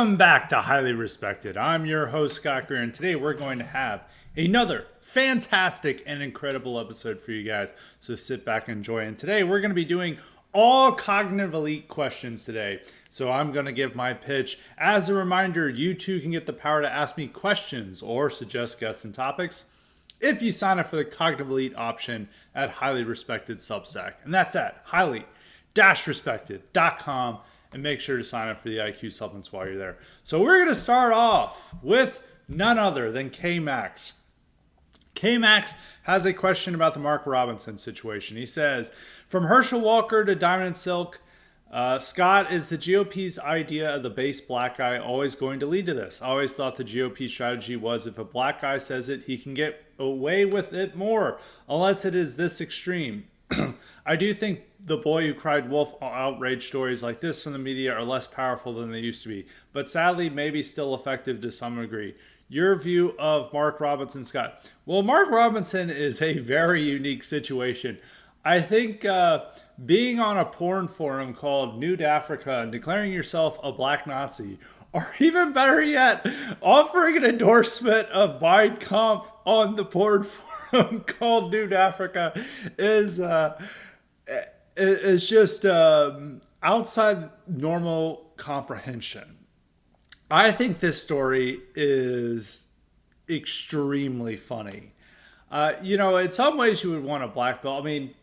Welcome back to Highly Respected. I'm your host, Scott Greer, and today we're going to have another fantastic and incredible episode for you guys. So sit back and enjoy. And today we're going to be doing all cognitive elite questions today. So I'm going to give my pitch. As a reminder, you too can get the power to ask me questions or suggest guests and topics if you sign up for the Cognitive Elite option at Highly Respected Substack. And that's at highly-respected.com. And make sure to sign up for the IQ supplements while you're there. So we're going to start off with none other than K-Max. K-Max has a question about the Mark Robinson situation. He says, from Herschel Walker to Diamond and Silk, Scott, is the GOP's idea of the base black guy always going to lead to this? I always thought the GOP strategy was if a black guy says it, he can get away with it more, unless it is this extreme. I do think the boy who cried wolf outrage stories like this from the media are less powerful than they used to be, but sadly maybe still effective to some degree. Your view of Mark Robinson, Scott? Well, Mark Robinson is a very unique situation. I think being on a porn forum called Nude Africa and declaring yourself a black Nazi, or even better yet, offering an endorsement of Mein Kampf on the porn forum called Nude Africa is just outside normal comprehension. I think this story is extremely funny. In some ways you would want a black belt. I mean,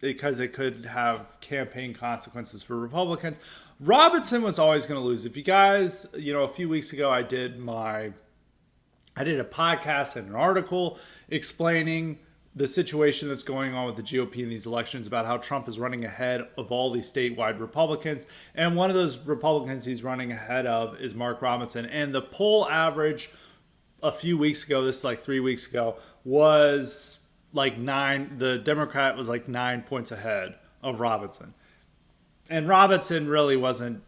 because it could have campaign consequences for Republicans. Robinson was always going to lose. If you guys, a few weeks ago I did a podcast and an article explaining the situation that's going on with the GOP in these elections, about how Trump is running ahead of all these statewide Republicans. And one of those Republicans he's running ahead of is Mark Robinson. And the poll average a few weeks ago, this is like 3 weeks ago, was like 9. The Democrat was like 9 points ahead of Robinson. And Robinson really wasn't,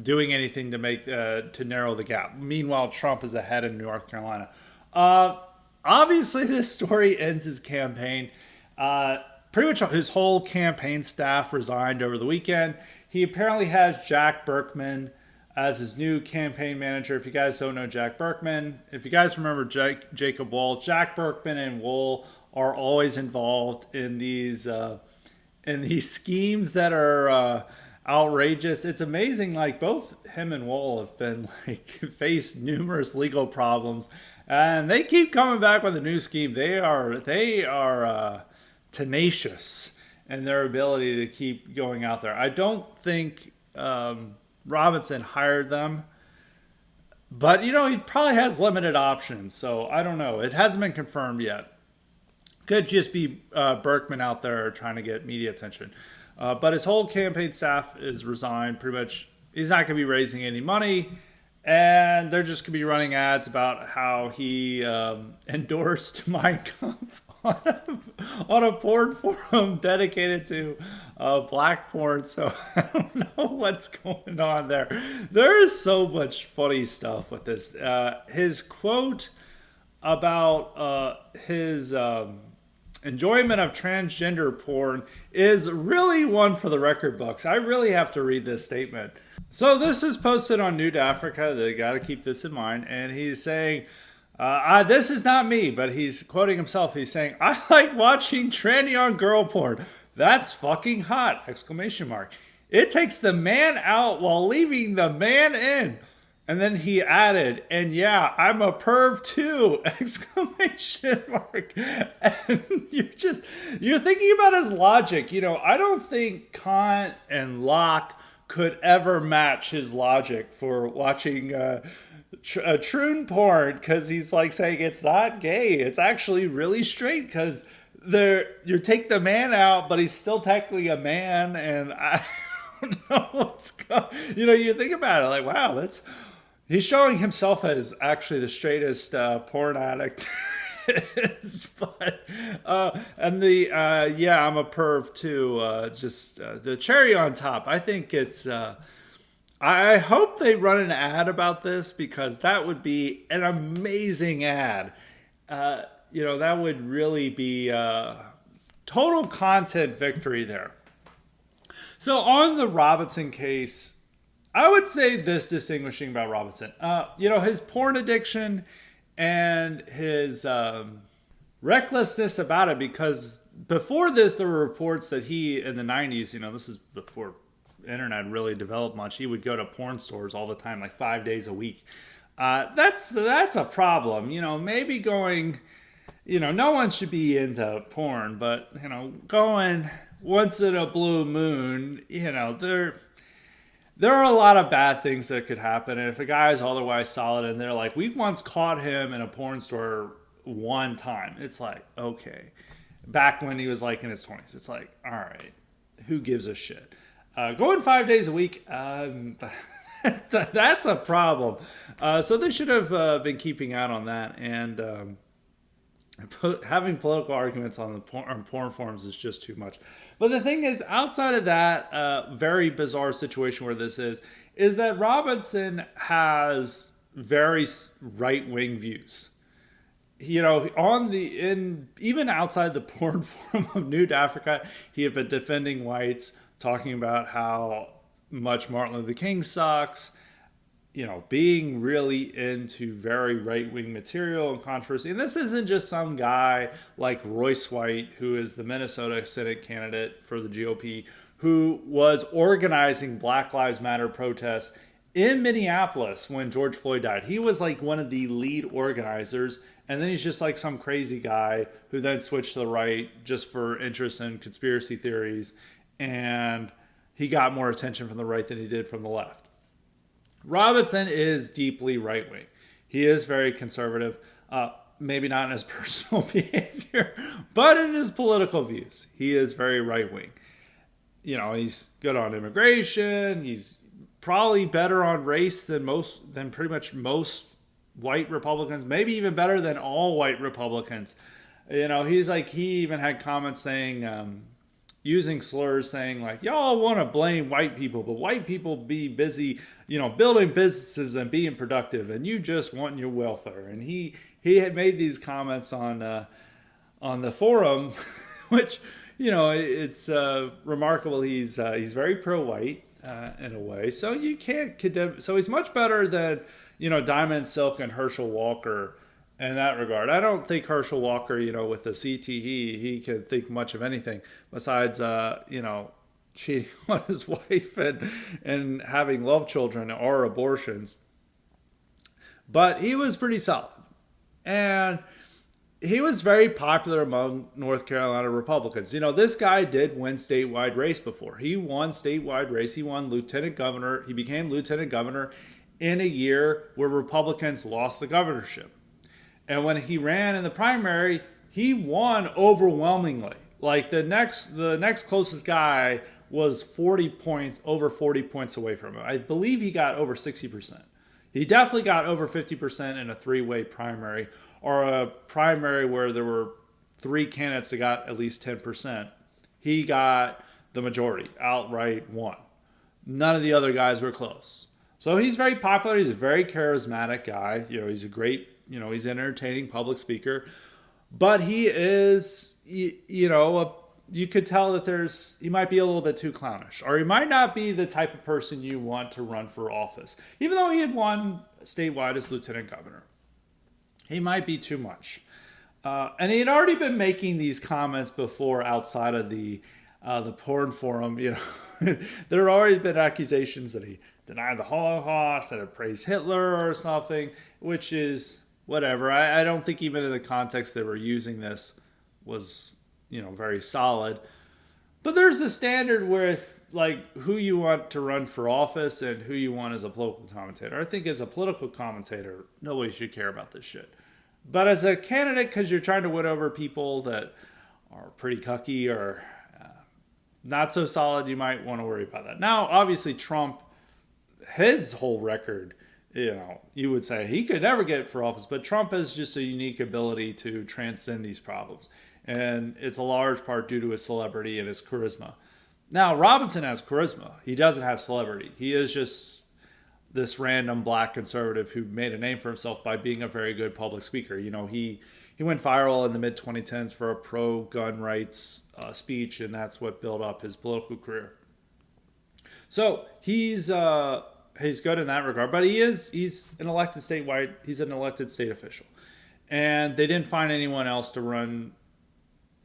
doing anything to make to narrow the gap. Meanwhile, Trump is ahead in North Carolina. Obviously, this story ends his campaign. Pretty much his whole campaign staff resigned over the weekend. He apparently has Jack Berkman as his new campaign manager. If you guys don't know Jack Berkman, if you guys remember Jacob Wohl, Jack Berkman and Wohl are always involved in these schemes that are outrageous. It's amazing. Like, both him and Wohl have been faced numerous legal problems, and they keep coming back with a new scheme. They are tenacious in their ability to keep going out there. I don't think Robinson hired them, but he probably has limited options. So I don't know. It hasn't been confirmed yet. Could just be Berkman out there trying to get media attention. But his whole campaign staff is resigned. Pretty much, he's not going to be raising any money. And they're just going to be running ads about how he endorsed Mein Kampf on a porn forum dedicated to black porn. So I don't know what's going on there. There is so much funny stuff with this. His quote about his enjoyment of transgender porn is really one for the record books. I really have to read this statement. So this is posted on Nude Africa. They got to keep this in mind. And he's saying, this is not me, but he's quoting himself. He's saying, I like watching tranny on girl porn. That's fucking hot! Exclamation mark. It takes the man out while leaving the man in. And then he added, and yeah, I'm a perv too! Exclamation mark. And you're thinking about his logic. I don't think Kant and Locke could ever match his logic for watching troon porn, because he's like saying it's not gay. It's actually really straight, because you take the man out, but he's still technically a man, and I don't know what's going. You think about it, like, wow, he's showing himself as actually the straightest porn addict is. But and the I'm a perv too. Just the cherry on top. I think it's. I hope they run an ad about this, because that would be an amazing ad. That would really be total content victory there. So on the Robinson case, I would say this distinguishing about Robinson. His porn addiction and his recklessness about it, because before this, there were reports that he, in the 90s, this is before internet really developed much, he would go to porn stores all the time, like 5 days a week. That's a problem. Maybe going, no one should be into porn, but, going once in a blue moon, there are a lot of bad things that could happen. And if a guy is otherwise solid and they're like, we once caught him in a porn store one time, it's like, okay. Back when he was like in his 20s, it's like, all right, who gives a shit? Going 5 days a week, that's a problem. So they should have been keeping out on that. And having political arguments on porn forums is just too much. But the thing is, outside of that very bizarre situation where this is that Robinson has very right-wing views. Even outside the porn forum of Nude Africa, he had been defending whites, talking about how much Martin Luther King sucks, being really into very right-wing material and controversy. And this isn't just some guy like Royce White, who is the Minnesota Senate candidate for the GOP, who was organizing Black Lives Matter protests in Minneapolis when George Floyd died. He was like one of the lead organizers, and then he's just like some crazy guy who then switched to the right just for interest in conspiracy theories, and he got more attention from the right than he did from the left. Robinson is deeply right-wing. He is very conservative, maybe not in his personal behavior, but in his political views. He is very right-wing. He's good on immigration. He's probably better on race than pretty much most white Republicans, maybe even better than all white Republicans. He even had comments saying, using slurs, saying like, y'all want to blame white people, but white people be busy, building businesses and being productive, and you just want your welfare. And he had made these comments on the forum, which, it's remarkable. He's very pro-white in a way, so you can't condemn. So he's much better than Diamond Silk and Herschel Walker in that regard. I don't think Herschel Walker, with the CTE, he can think much of anything besides, cheating on his wife and having love children or abortions. But he was pretty solid. And he was very popular among North Carolina Republicans. This guy did win statewide race before. He won statewide race. He won lieutenant governor. He became lieutenant governor in a year where Republicans lost the governorship. And when he ran in the primary, he won overwhelmingly. Like the next closest guy was over 40 points away from him. I believe he got over 60%. He definitely got over 50% in a three-way primary, or a primary where there were three candidates that got at least 10%. He got the majority, outright won. None of the other guys were close. So he's very popular. He's a very charismatic guy. He's a great, he's an entertaining public speaker. But he is, you could tell that he might be a little bit too clownish. Or he might not be the type of person you want to run for office. Even though he had won statewide as lieutenant governor. He might be too much. And he had already been making these comments before outside of the porn forum. There had already been accusations that he denied the Holocaust, that it praised Hitler or something, which is whatever. I don't think even in the context they were using this was, very solid. But there's a standard with like who you want to run for office and who you want as a political commentator. I think as a political commentator, nobody should care about this shit. But as a candidate, because you're trying to win over people that are pretty cucky or not so solid, you might want to worry about that. Now, obviously, Trump, his whole record, you would say he could never get for office, but Trump has just a unique ability to transcend these problems. And it's a large part due to his celebrity and his charisma. Now, Robinson has charisma. He doesn't have celebrity. He is just this random black conservative who made a name for himself by being a very good public speaker. He went viral in the mid-2010s for a pro-gun rights speech, and that's what built up his political career. So he's he's good in that regard. But he's an elected he's an elected state official, and they didn't find anyone else to run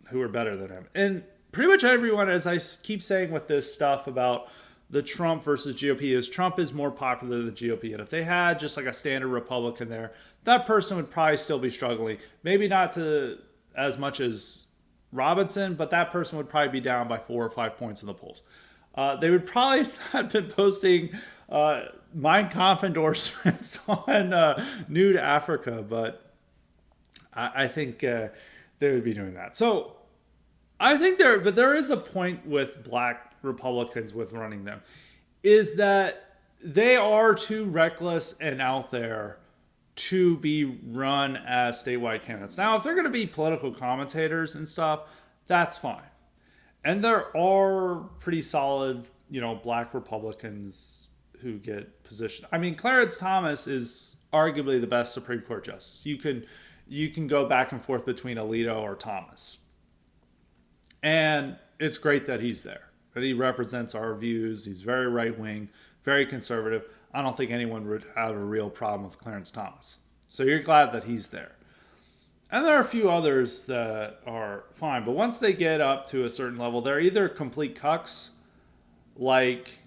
who were better than him. And pretty much everyone, as I keep saying with this stuff about the Trump versus GOP, is Trump is more popular than GOP. And if they had just like a standard Republican there, that person would probably still be struggling. Maybe not to as much as Robinson, but that person would probably be down by 4 or 5 points in the polls. They would probably not have been posting Mein Kampf endorsements on Nude Africa, but I think they would be doing that. So I think there is a point with black Republicans with running them, is that they are too reckless and out there to be run as statewide candidates. Now, if they're going to be political commentators and stuff, that's fine. And there are pretty solid, black Republicans who get positioned. I mean, Clarence Thomas is arguably the best Supreme Court justice. You can go back and forth between Alito or Thomas. And it's great that he's there. That he represents our views. He's very right-wing, very conservative. I don't think anyone would have a real problem with Clarence Thomas. So you're glad that he's there. And there are a few others that are fine. But once they get up to a certain level, they're either complete cucks, like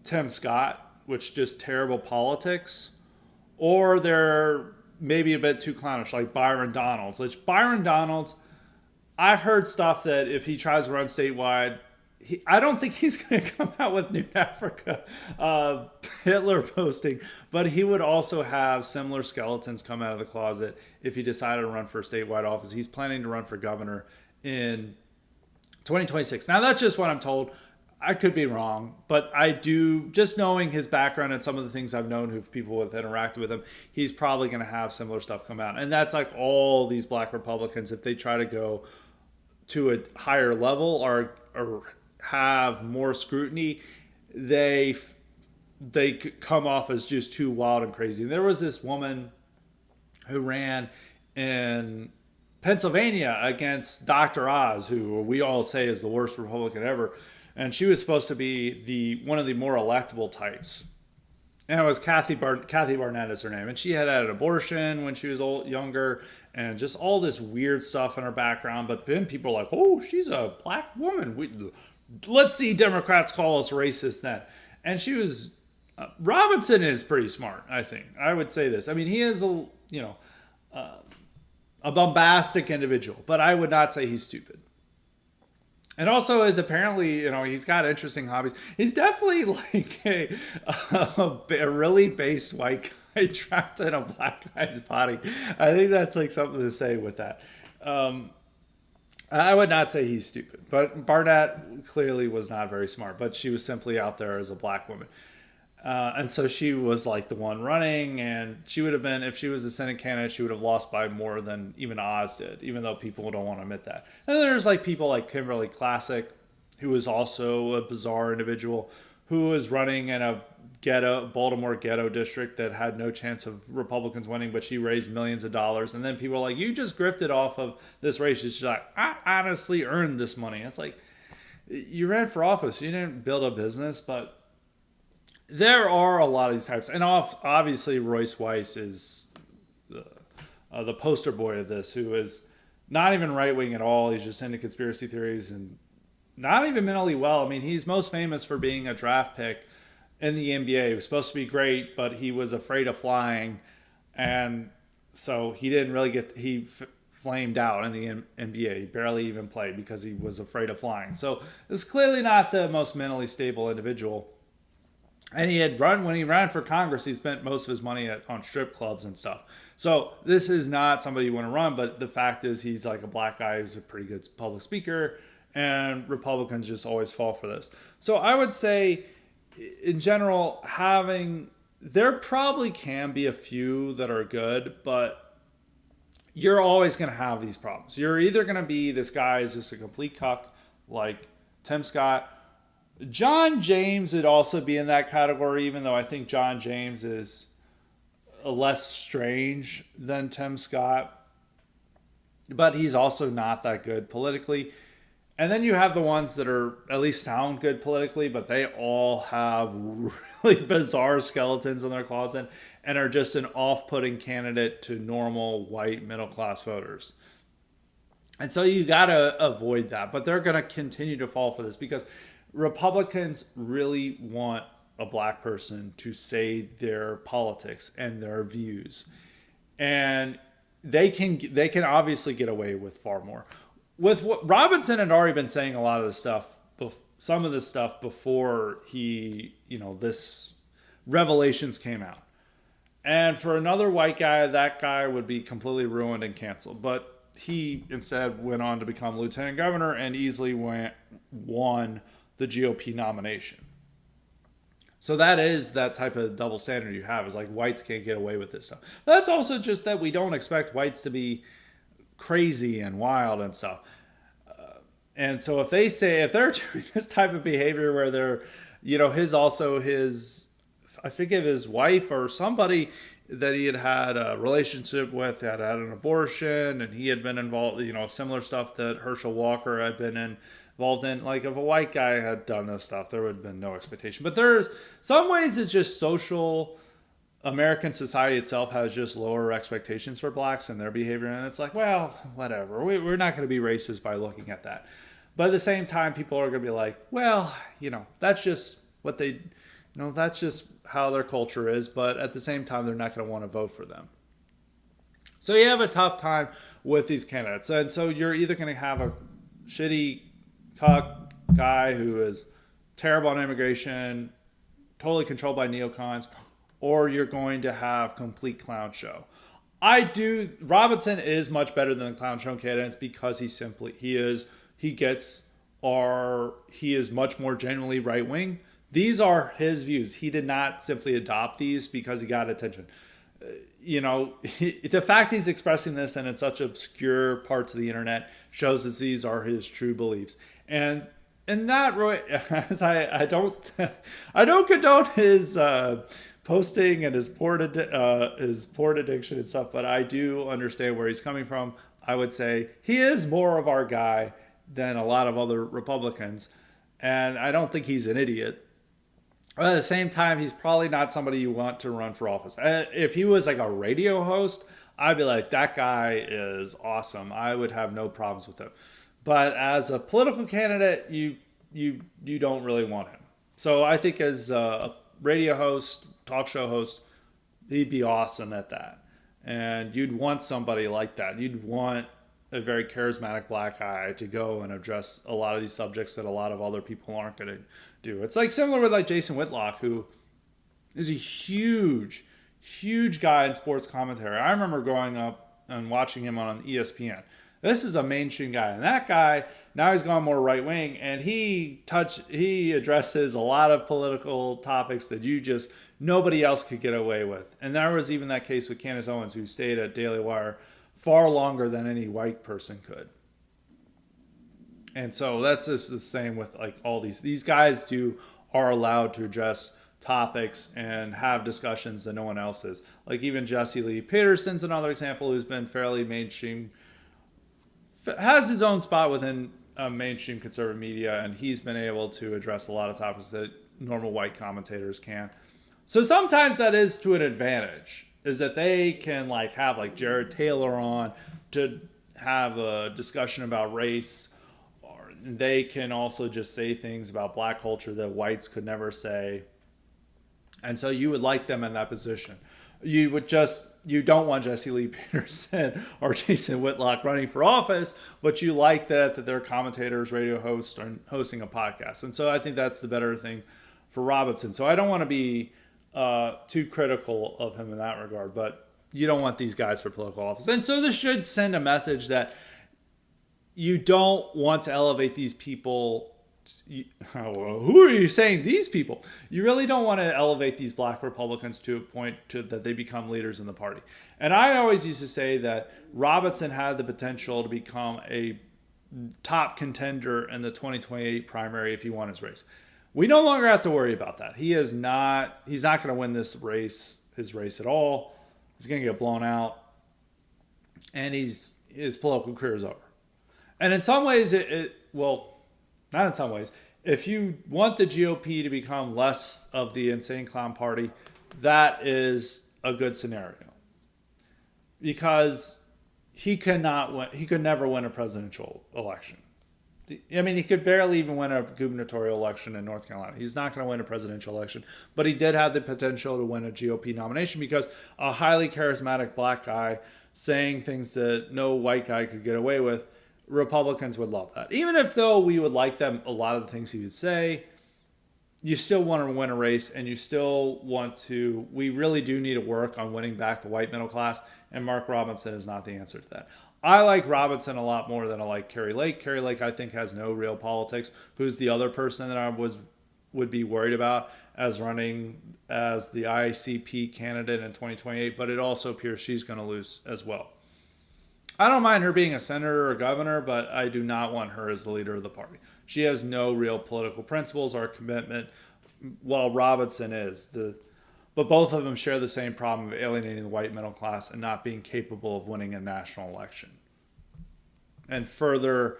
Tim Scott, which just terrible politics, or they're maybe a bit too clownish, like Byron Donalds. Which Byron Donalds, I've heard stuff that if he tries to run statewide, I don't think he's going to come out with New Africa Hitler posting, but he would also have similar skeletons come out of the closet if he decided to run for statewide office. He's planning to run for governor in 2026. Now, that's just what I'm told. I could be wrong, but I do, just knowing his background and some of the things I've known who people have interacted with him, he's probably going to have similar stuff come out. And that's like all these black Republicans, if they try to go to a higher level or have more scrutiny, they come off as just too wild and crazy. There was this woman who ran in Pennsylvania against Dr. Oz, who we all say is the worst Republican ever, and she was supposed to be one of the more electable types. And it was Kathy Barnett is her name, and she had an abortion when she was younger, and just all this weird stuff in her background. But then people are like, "Oh, she's a black woman. Let's see Democrats call us racist then." And she was, Robinson is pretty smart, I think. I would say this. I mean, he is a bombastic individual, but I would not say he's stupid. And also is apparently, he's got interesting hobbies. He's definitely like a really based white guy trapped in a black guy's body. I think that's like something to say with that. I would not say he's stupid, but Barnett clearly was not very smart, but she was simply out there as a black woman. And so she was like the one running, and she would have been, if she was a Senate candidate, she would have lost by more than even Oz did, even though people don't want to admit that. And then there's like people like Kimberly Classic, who is also a bizarre individual, who was running in a Baltimore ghetto district that had no chance of Republicans winning, but she raised millions of dollars. And then people are like, "You just grifted off of this race." She's like, "I honestly earned this money." It's like, you ran for office, you didn't build a business. But there are a lot of these types. And obviously Royce Weiss is the poster boy of this, who is not even right-wing at all. He's just into conspiracy theories and not even mentally well. I mean, he's most famous for being a draft pick in the NBA. He was supposed to be great, but he was afraid of flying. And so he didn't really flamed out in the NBA. He barely even played because he was afraid of flying. So it's clearly not the most mentally stable individual. And when he ran for Congress, he spent most of his money on strip clubs and stuff. So this is not somebody you want to run, but the fact is he's like a black guy who's a pretty good public speaker, and Republicans just always fall for this. So I would say, in general, there probably can be a few that are good, but you're always going to have these problems. You're either going to be this guy is just a complete cuck, like Tim Scott. John James would also be in that category, even though I think John James is less strange than Tim Scott. But he's also not that good politically. And then you have the ones that are at least sound good politically, but they all have really bizarre skeletons in their closet and are just an off-putting candidate to normal white middle class voters. And so you got to avoid that. But they're going to continue to fall for this because Republicans really want a black person to say their politics and their views. And they can obviously get away with far more. With what Robinson had already been saying a lot of this stuff, some of this stuff before this revelations came out. And for another white guy, that guy would be completely ruined and canceled. But he instead went on to become lieutenant governor and easily won the GOP nomination. So that is that type of double standard you have, is like whites can't get away with this stuff. But that's also just that we don't expect whites to be crazy and wild and stuff. And so if they're doing this type of behavior where they're, I forget his wife or somebody that he had a relationship with had an abortion, and he had been involved, similar stuff that Herschel Walker had been involved in. Like if a white guy had done this stuff, there would have been no expectation. But there's some ways it's just social. American society itself has just lower expectations for blacks and their behavior, and it's like, well, whatever. We're not going to be racist by looking at that. But at the same time, people are going to be like, well, that's just what they, that's just how their culture is. But at the same time, they're not going to want to vote for them. So you have a tough time with these candidates. And so you're either going to have a shitty cuck guy who is terrible on immigration, totally controlled by neocons, or you're going to have complete clown show. Robinson is much better than the clown show candidates because he is much more genuinely right wing. These are his views. He did not simply adopt these because he got attention. The fact he's expressing this and in such obscure parts of the internet shows that these are his true beliefs. And that, as I don't condone his posting and his porn addiction and stuff, but I do understand where he's coming from. I would say he is more of our guy than a lot of other Republicans, and I don't think he's an idiot. But at the same time, he's probably not somebody you want to run for office. If he was like a radio host, I'd be like, that guy is awesome. I would have no problems with him. But as a political candidate, you don't really want him. So I think as a radio host, talk show host, he'd be awesome at that. And you'd want somebody like that. You'd want a very charismatic black guy to go and address a lot of these subjects that a lot of other people aren't going to do. It's like similar with like Jason Whitlock, who is a huge guy in sports commentary. I remember growing up and watching him on ESPN. This is a mainstream guy, and that guy now he's gone more right wing, and he addresses a lot of political topics that nobody else could get away with. And there was even that case with Candace Owens, who stayed at Daily Wire far longer than any white person could. And so that's just the same with like all these guys are allowed to address topics and have discussions that no one else is. Like even Jesse Lee Peterson's another example who's been fairly mainstream, has his own spot within mainstream conservative media, and he's been able to address a lot of topics that normal white commentators can't. So sometimes that is to an advantage, is that they can like have like Jared Taylor on to have a discussion about race, or they can also just say things about black culture that whites could never say. And so you would like them in that position. You don't want Jesse Lee Peterson or Jason Whitlock running for office, but you like that they're commentators, radio hosts, and hosting a podcast. And so I think that's the better thing for Robinson. So I don't want to be too critical of him in that regard, but you don't want these guys for political office. And so this should send a message that you don't want to elevate these people. Who are you saying these people? You really don't want to elevate these black Republicans to a point that they become leaders in the party. And I always used to say that Robinson had the potential to become a top contender in the 2028 primary if he won his race. We no longer have to worry about that. He's not going to win his race at all. He's going to get blown out, and his political career is over. And in some ways, well, not in some ways. If you want the GOP to become less of the insane clown party, that is a good scenario because he cannot win. He could never win a presidential election. I mean, he could barely even win a gubernatorial election in North Carolina. He's not going to win a presidential election, but he did have the potential to win a GOP nomination because a highly charismatic black guy saying things that no white guy could get away with, Republicans would love that. Even if though we would like them, a lot of the things he would say, you still want to win a race and you still want to, we really do need to work on winning back the white middle class, and Mark Robinson is not the answer to that. I like Robinson a lot more than I like Kerry Lake. Kerry Lake, I think, has no real politics. Who's the other person that I would be worried about as running as the ICP candidate in 2028? But it also appears she's going to lose as well. I don't mind her being a senator or governor, but I do not want her as the leader of the party. She has no real political principles or commitment, while Robinson is. But both of them share the same problem of alienating the white middle class and not being capable of winning a national election. And further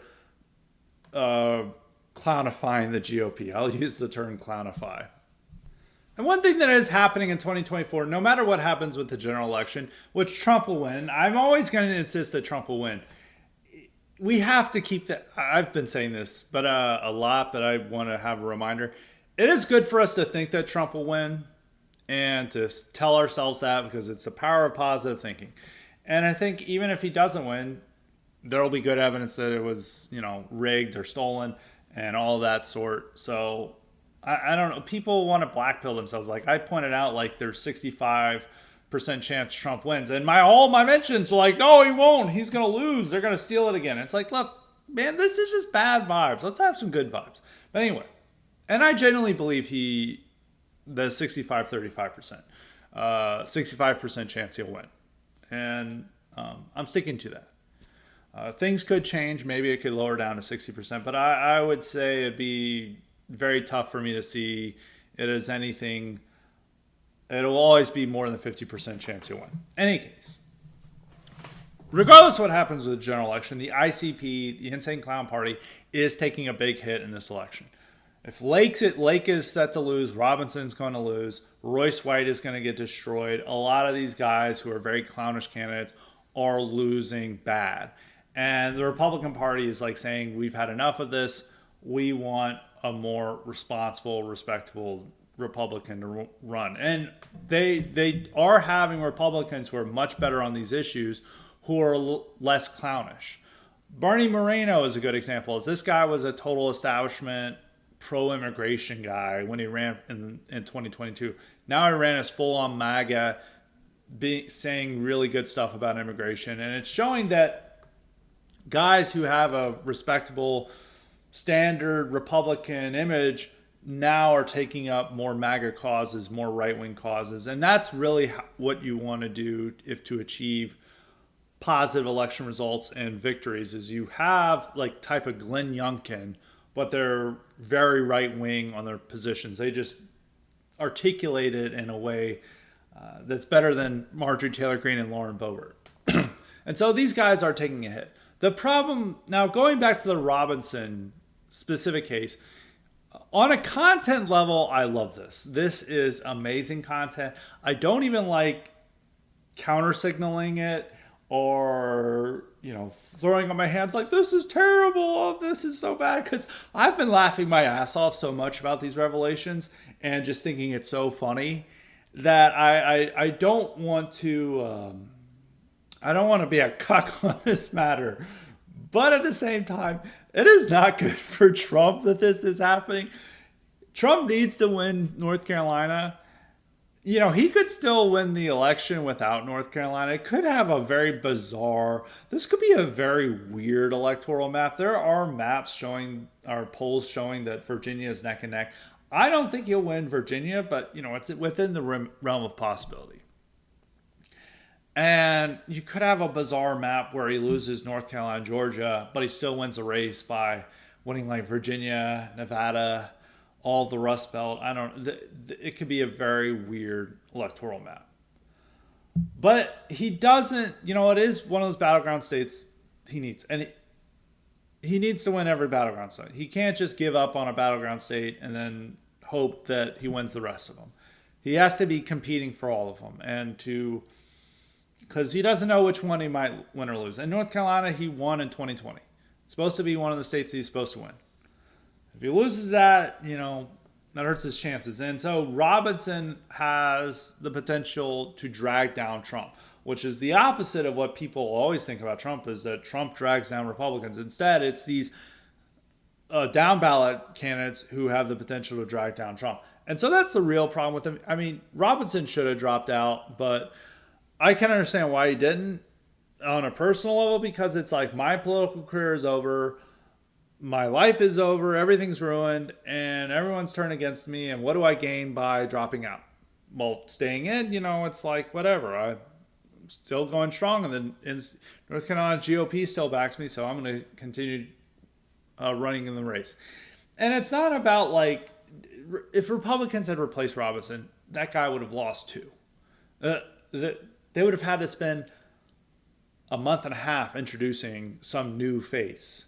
clownifying the GOP. I'll use the term clownify. And one thing that is happening in 2024, no matter what happens with the general election, which Trump will win, I'm always going to insist that Trump will win. We have to keep that. I've been saying this but a lot, but I want to have a reminder. It is good for us to think that Trump will win and to tell ourselves that because it's the power of positive thinking. And I think even if he doesn't win, there will be good evidence that it was, rigged or stolen and all that sort. So I don't know. People want to blackpill themselves. Like I pointed out, like there's 65% chance Trump wins. And all my mentions are like, no, he won't. He's going to lose. They're going to steal it again. It's like, look, man, this is just bad vibes. Let's have some good vibes. But anyway, and I genuinely believe the 65-35%. 65% chance he'll win. And I'm sticking to that. Things could change. Maybe it could lower down to 60%. But I would say it'd be very tough for me to see it as anything. It'll always be more than 50% chance he'll win. Any case. Regardless of what happens with the general election, the ICP, the Insane Clown Party, is taking a big hit in this election. If Lake is set to lose, Robinson's going to lose, Royce White is going to get destroyed. A lot of these guys who are very clownish candidates are losing bad. And the Republican Party is like saying, we've had enough of this. We want a more responsible, respectable Republican to run. And they are having Republicans who are much better on these issues who are less clownish. Bernie Moreno is a good example. This guy was a total establishment pro-immigration guy when he ran in 2022. Now he ran as full-on MAGA, saying really good stuff about immigration. And it's showing that guys who have a respectable, standard Republican image now are taking up more MAGA causes, more right-wing causes. And that's really what you want to do to achieve positive election results and victories is you have like type of Glenn Youngkin, but they're very right-wing on their positions. They just articulate it in a way that's better than Marjorie Taylor Greene and Lauren Boebert. And so these guys are taking a hit. The problem, now going back to the Robinson specific case, on a content level, I love this. This is amazing content. I don't even like counter-signaling it or throwing up my hands like this is terrible, oh, this is so bad, because I've been laughing my ass off so much about these revelations and just thinking it's so funny that I don't want to be a cuck on this matter. But at the same time, it is not good for Trump that this is happening. Trump needs to win North Carolina. He could still win the election without North Carolina. It could have a very bizarre, this could be a very weird electoral map. There are polls showing that Virginia is neck and neck. I don't think he'll win Virginia, but, it's within the realm of possibility. And you could have a bizarre map where he loses North Carolina, Georgia, but he still wins the race by winning like Virginia, Nevada, all the Rust Belt. It could be a very weird electoral map. But he doesn't, it is one of those battleground states he needs. And he needs to win every battleground state. He can't just give up on a battleground state and then hope that he wins the rest of them. He has to be competing for all of them, and because he doesn't know which one he might win or lose. In North Carolina, he won in 2020. It's supposed to be one of the states he's supposed to win. If he loses that, that hurts his chances. And so Robinson has the potential to drag down Trump, which is the opposite of what people always think about Trump, is that Trump drags down Republicans. Instead, it's these down ballot candidates who have the potential to drag down Trump. And so that's the real problem with him. I mean, Robinson should have dropped out, but I can understand why he didn't on a personal level, because it's like, my political career is over. My life is over. Everything's ruined, and everyone's turned against me. And what do I gain by dropping out? Well, staying in, it's like, whatever. I'm still going strong. And then in North Carolina, GOP still backs me. So I'm going to continue running in the race. And it's not about like, if Republicans had replaced Robinson, that guy would have lost too. They would have had to spend a month and a half introducing some new face.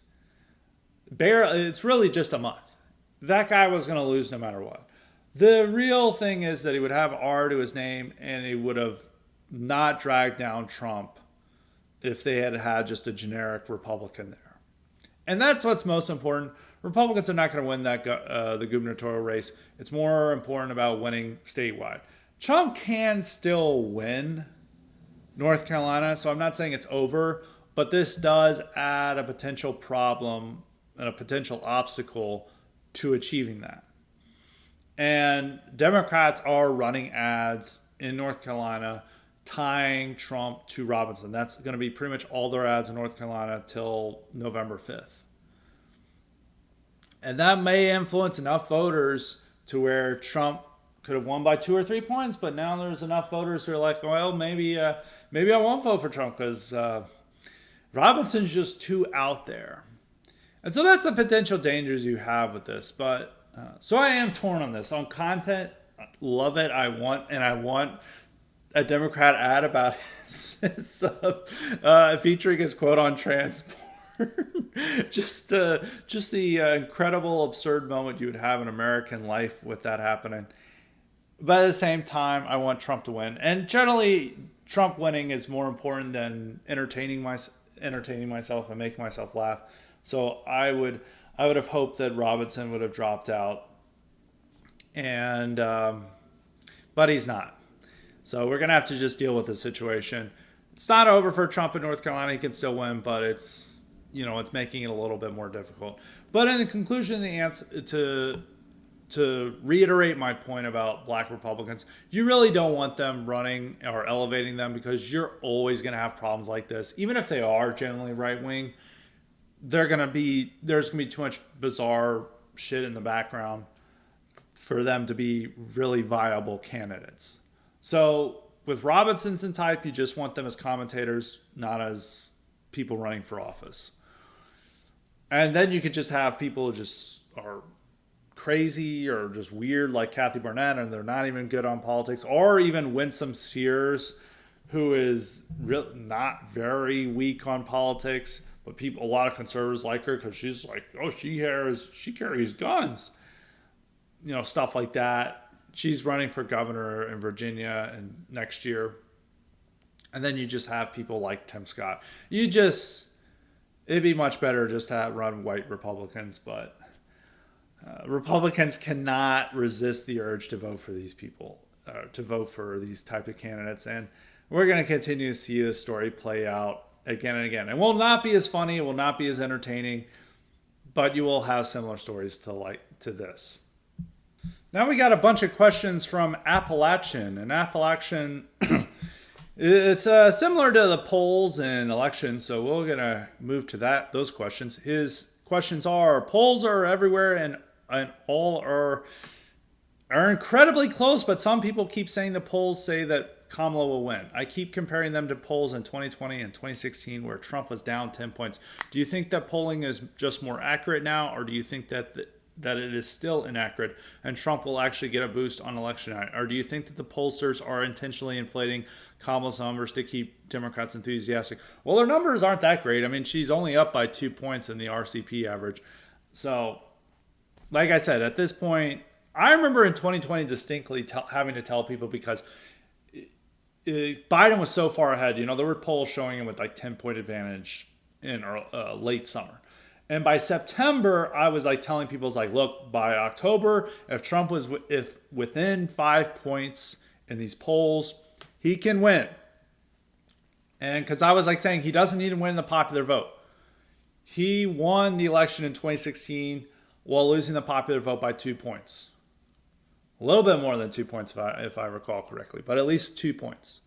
It's really just a month. That guy was going to lose no matter what. The real thing is that he would have R to his name, and he would have not dragged down Trump if they had had just a generic Republican there. And that's what's most important. Republicans are not going to win the gubernatorial race. It's more important about winning statewide. Trump can still win North Carolina, so I'm not saying it's over, but this does add a potential problem and a potential obstacle to achieving that. And Democrats are running ads in North Carolina tying Trump to Robinson. That's going to be pretty much all their ads in North Carolina till November 5th. And that may influence enough voters to where Trump could have won by 2 or 3 points, but now there's enough voters who are like, well, maybe I won't vote for Trump because Robinson's just too out there. And so that's the potential dangers you have with this. But so I am torn on this. On content, love it. I want a Democrat ad about his featuring his quote on transport. just the incredible, absurd moment you would have in American life with that happening. But at the same time, I want Trump to win. And generally, Trump winning is more important than entertaining myself and making myself laugh. So I would have hoped that Robinson would have dropped out, and but he's not. So we're gonna have to just deal with the situation. It's not over for Trump in North Carolina. He can still win, but it's making it a little bit more difficult. But in the conclusion, the answer to reiterate my point about black Republicans, you really don't want them running or elevating them, because you're always going to have problems like this. Even if they are generally right wing, there's going to be too much bizarre shit in the background for them to be really viable candidates. So with Robinson's and type, you just want them as commentators, not as people running for office. And then you could just have people who just are crazy or just weird, like Kathy Barnett, and they're not even good on politics, or even Winsome Sears, who is not very weak on politics, but a lot of conservatives like her because she's like, oh, she carries guns, stuff like that. She's running for governor in Virginia and next year. And then you just have people like Tim Scott. It'd be much better just to run white Republicans, but Republicans cannot resist the urge to vote for these people, to vote for these type of candidates. And we're going to continue to see this story play out again and again. It will not be as funny. It will not be as entertaining, but you will have similar stories to this. Now we got a bunch of questions from Appalachian. And Appalachian, it's similar to the polls and elections, so we're going to move to those questions. His questions are, polls are everywhere and all are incredibly close, but some people keep saying the polls say that Kamala will win. I keep comparing them to polls in 2020 and 2016 where Trump was down 10 points. Do you think that polling is just more accurate now, or do you think that it is still inaccurate and Trump will actually get a boost on election night? Or do you think that the pollsters are intentionally inflating Kamala's numbers to keep Democrats enthusiastic. Well, her numbers aren't that great. I mean, she's only up by 2 points in the RCP average. So, like I said, at this point, I remember in 2020 distinctly having to tell people because Biden was so far ahead. There were polls showing him with like 10-point advantage in late summer. And by September, I was like telling people, look, by October, if Trump was within 5 points in these polls, he can win. And because I was like saying he doesn't need to win the popular vote. He won the election in 2016 while losing the popular vote by 2 points. A little bit more than 2 points if I recall correctly, but at least 2 points.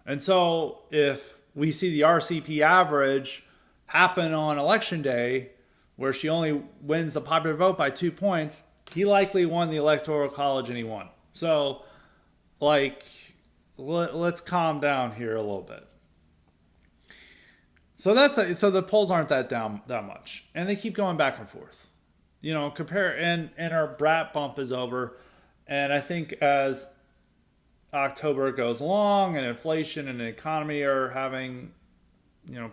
And so if we see the RCP average happen on election day, where she only wins the popular vote by 2 points, he likely won the Electoral College and he won. So, let's calm down here a little bit. So the polls aren't that much, and they keep going back and forth. And our brat bump is over, and I think as October goes along and inflation and the economy are having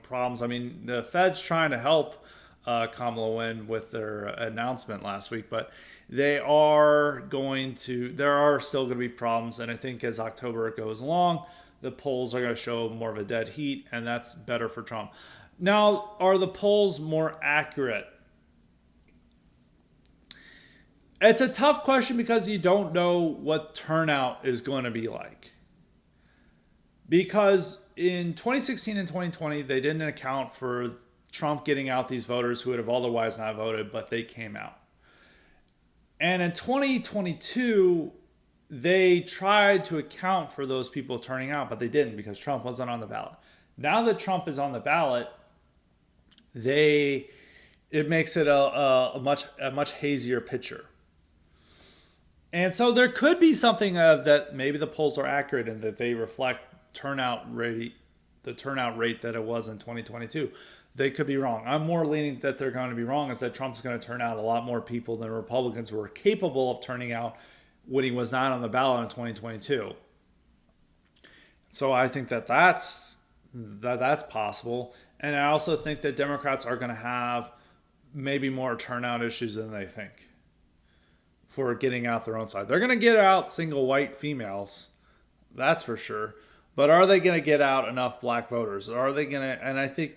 problems. I mean, the Fed's trying to help Kamala win with their announcement last week, but there are still going to be problems. And I think as October goes along, the polls are going to show more of a dead heat, and that's better for Trump. Now, are the polls more accurate? It's a tough question because you don't know what turnout is going to be like. Because in 2016 and 2020, they didn't account for Trump getting out these voters who would have otherwise not voted, but they came out. And in 2022, they tried to account for those people turning out, but they didn't because Trump wasn't on the ballot. Now that Trump is on the ballot, it makes it a much hazier picture. And so there could be something that maybe the polls are accurate and that they reflect the turnout rate that it was in 2022. They could be wrong. I'm more leaning that they're going to be wrong, is that Trump's going to turn out a lot more people than Republicans were capable of turning out when he was not on the ballot in 2022. So I think that's possible. And I also think that Democrats are going to have maybe more turnout issues than they think for getting out their own side. They're going to get out single white females, that's for sure. But are they going to get out enough black voters? Are they going to? And I think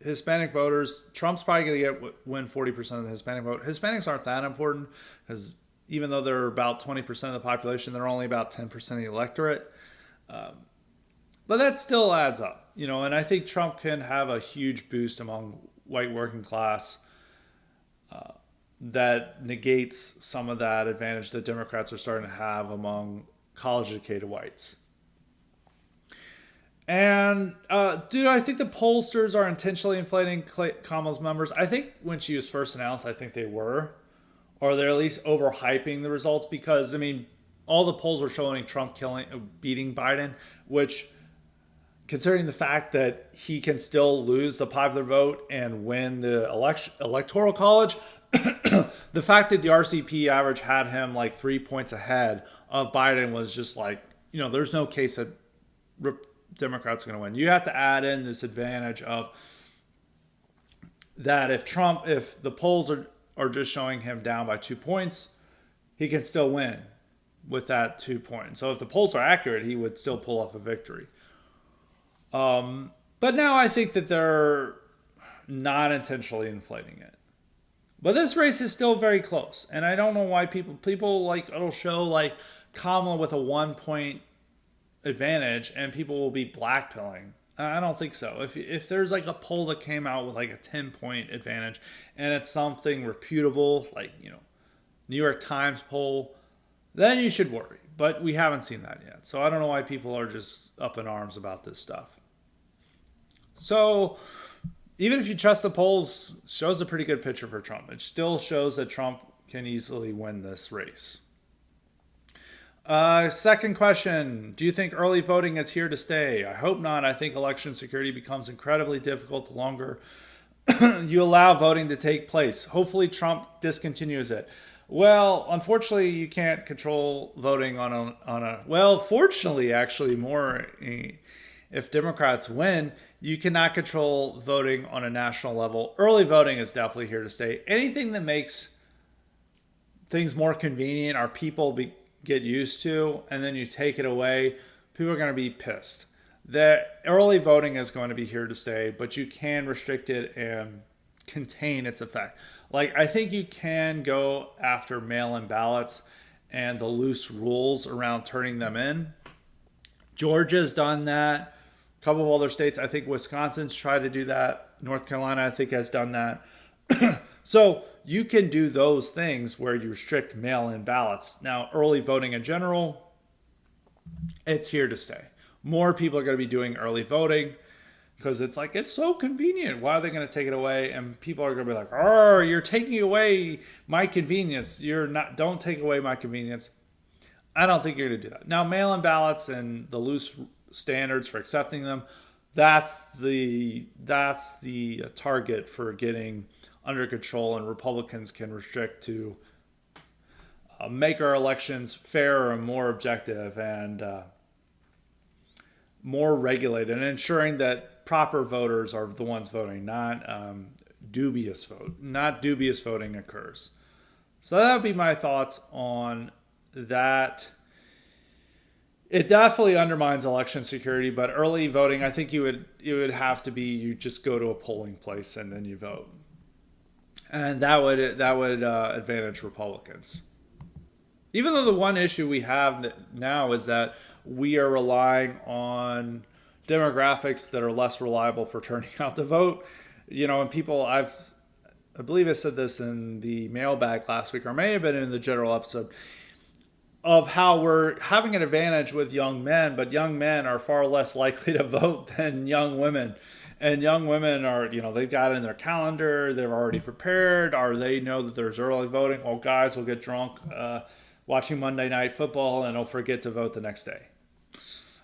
Hispanic voters, Trump's probably going to win 40% of the Hispanic vote. Hispanics aren't that important because even though they're about 20% of the population, they're only about 10% of the electorate. But that still adds up, and I think Trump can have a huge boost among white working class that negates some of that advantage that Democrats are starting to have among college-educated whites. And, I think the pollsters are intentionally inflating Kamala's numbers. I think when she was first announced, I think they were. Or they're at least overhyping the results because, all the polls were showing Trump beating Biden, which, considering the fact that he can still lose the popular vote and win the electoral college, the fact that the RCP average had him 3 points ahead of Biden was just there's no case that Democrats are going to win. You have to add in this advantage of that if the polls are just showing him down by 2 points, he can still win with that 2 points. So if the polls are accurate, he would still pull off a victory. But now I think that they're not intentionally inflating it. But this race is still very close. And I don't know why people it'll show Kamala with a 1 point advantage and people will be blackpilling. I don't think so. If there's a poll that came out with a 10-point advantage and it's something reputable, New York Times poll, then you should worry. But we haven't seen that yet. So I don't know why people are just up in arms about this stuff. So even if you trust the polls, shows a pretty good picture for Trump. It still shows that Trump can easily win this race. Second question, do you think early voting is here to stay? I hope not. I think election security becomes incredibly difficult the longer you allow voting to take place. Hopefully Trump discontinues it. Well, unfortunately, you can't control voting well, fortunately, actually, if Democrats win, you cannot control voting on a national level. Early voting is definitely here to stay. Anything that makes things more convenient, our people get used to, and then you take it away, people are going to be pissed. The early voting is going to be here to stay, but you can restrict it and contain its effect. Like, I think you can go after mail-in ballots and the loose rules around turning them in. Georgia's done that. A couple of other states, I think Wisconsin's tried to do that. North Carolina, I think, has done that. So you can do those things where you restrict mail-in ballots. Now, early voting in general, it's here to stay. More people are going to be doing early voting because it's like, it's so convenient. Why are they going to take it away? And people are going to be like, oh, you're taking away my convenience. You're not, don't take away my convenience. I don't think you're going to do that. Now, mail-in ballots and the loose standards for accepting them, that's the target for getting under control, and Republicans can restrict to make our elections fairer and more objective and more regulated, and ensuring that proper voters are the ones voting, not dubious voting occurs. So that would be my thoughts on that. It definitely undermines election security, but early voting, I think it would have to be, you just go to a polling place and then you vote, and that would advantage Republicans. Even though the one issue we have now is that we are relying on demographics that are less reliable for turning out to vote. And people, I believe I said this in the mailbag last week, or may have been in the general episode, of how we're having an advantage with young men, but young men are far less likely to vote than young women. And young women are, they've got it in their calendar, they're already prepared, or they know that there's early voting. Well, guys will get drunk watching Monday Night Football and they'll forget to vote the next day.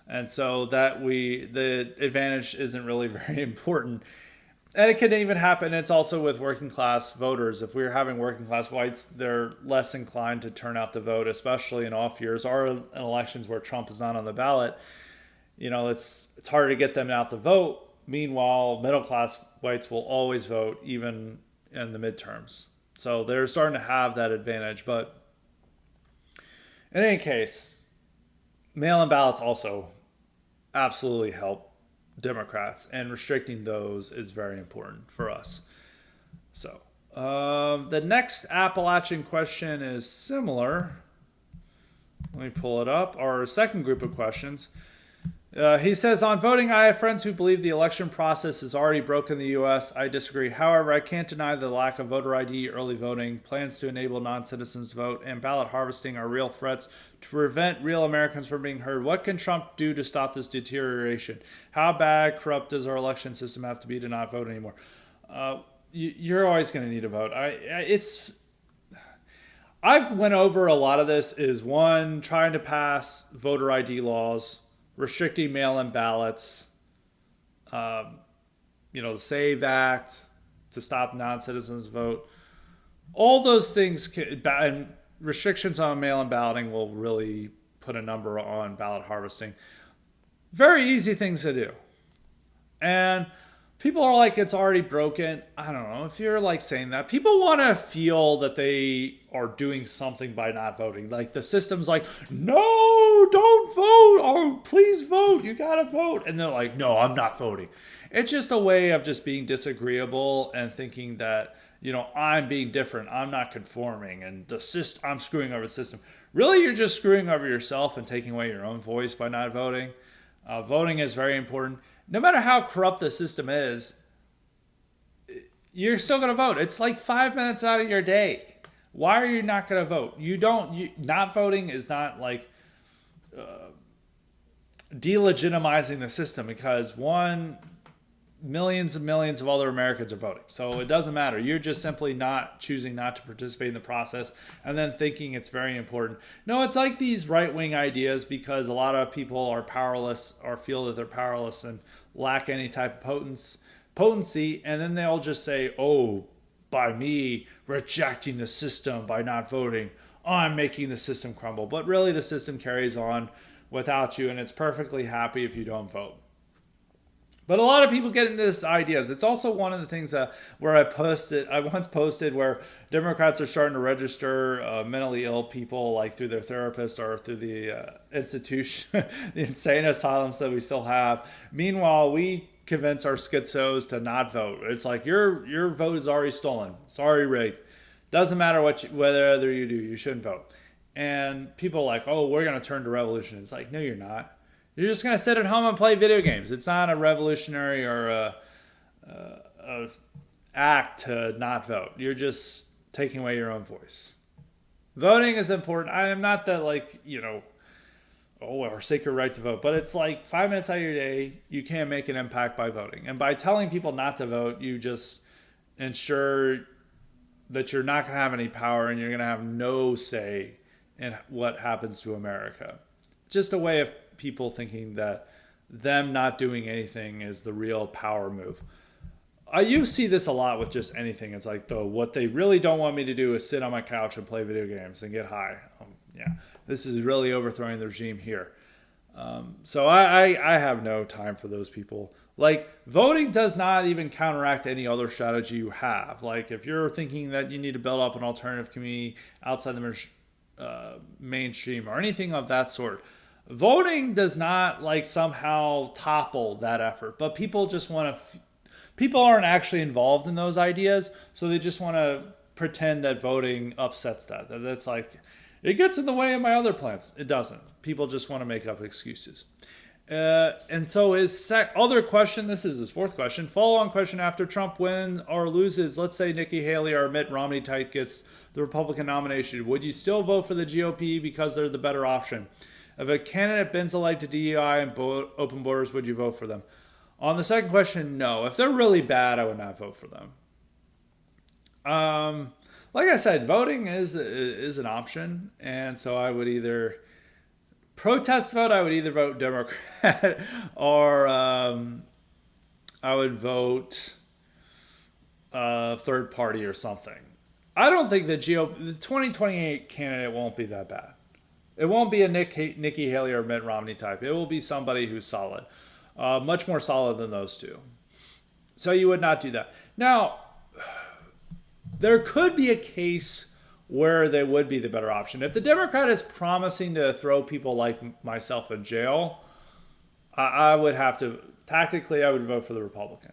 And so the advantage isn't really very important. And it can even happen, it's also with working class voters. If we're having working class whites, they're less inclined to turn out to vote, especially in off years or in elections where Trump is not on the ballot. It's harder to get them out to vote. Meanwhile, middle class whites will always vote, even in the midterms. So they're starting to have that advantage. But in any case, mail-in ballots also absolutely help Democrats, and restricting those is very important for us. So the next Appalachian question is similar. Let me pull it up. Our second group of questions. He says, on voting, I have friends who believe the election process is already broken in the U.S. I disagree. However, I can't deny the lack of voter ID, early voting, plans to enable non-citizens to vote, and ballot harvesting are real threats to prevent real Americans from being heard. What can Trump do to stop this deterioration? How bad, corrupt does our election system have to be to not vote anymore? You're always going to need a vote. I've went over a lot of this. Is one, trying to pass voter ID laws, restricting mail-in ballots, the SAVE Act to stop non-citizens vote. All those things and restrictions on mail-in balloting will really put a number on ballot harvesting. Very easy things to do. And people are like, it's already broken. I don't know if you're like saying that. People want to feel that they are doing something by not voting. Like the system's like, no, don't vote. Oh, please vote. You got to vote. And they're like, no, I'm not voting. It's just a way of just being disagreeable and thinking that, I'm being different. I'm not conforming. And I'm screwing over the system. Really, you're just screwing over yourself and taking away your own voice by not voting. Voting is very important. No matter how corrupt the system is, you're still going to vote. It's like 5 minutes out of your day. Why are you not going to vote? Not voting is not like delegitimizing the system, because millions and millions of other Americans are voting. So it doesn't matter. You're just simply choosing not to participate in the process and then thinking it's very important. No, it's like these right-wing ideas, because a lot of people are powerless or feel that they're powerless and lack any type of potency. And then they'll just say, oh, by me rejecting the system by not voting, I'm making the system crumble. But really, the system carries on without you, and it's perfectly happy if you don't vote. But a lot of people get into this ideas. It's also one of the things where I once posted where Democrats are starting to register mentally ill people like through their therapist or through the institution, the insane asylums that we still have. Meanwhile, we convince our schizos to not vote. It's like your vote is already stolen. It's already rigged. Doesn't matter whether you do, you shouldn't vote. And people are like, oh, we're going to turn to revolution. It's like, no, you're not. You're just going to sit at home and play video games. It's not a revolutionary or a act to not vote. You're just taking away your own voice. Voting is important. I am not that our sacred right to vote, but it's like 5 minutes out of your day, you can't make an impact by voting. And by telling people not to vote, you just ensure that you're not going to have any power and you're going to have no say in what happens to America. Just a way of people thinking that them not doing anything is the real power move. You see this a lot with just anything. It's like, though, what they really don't want me to do is sit on my couch and play video games and get high. This is really overthrowing the regime here. So I have no time for those people. Like, voting does not even counteract any other strategy you have. Like, if you're thinking that you need to build up an alternative community outside the mainstream or anything of that sort, voting does not like somehow topple that effort. But people just want to. People aren't actually involved in those ideas, so they just want to pretend that voting upsets that. That's like, it gets in the way of my other plans. It doesn't. People just want to make up excuses. And so other question, this is his fourth question, follow-on question: after Trump wins or loses, let's say Nikki Haley or Mitt Romney type gets the Republican nomination, would you still vote for the GOP because they're the better option? If a candidate bends the leg to DEI and open borders, would you vote for them? On the second question, no. If they're really bad, I would not vote for them. Like I said, voting is an option, and so I would either protest vote. I would either vote Democrat or I would vote third party or something. I don't think the 2028 candidate won't be that bad. It won't be a Nikki Haley or Mitt Romney type. It will be somebody who's solid. Much more solid than those two. So you would not do that. Now, there could be a case where they would be the better option. If the Democrat is promising to throw people like myself in jail, I would have to, tactically, I would vote for the Republican.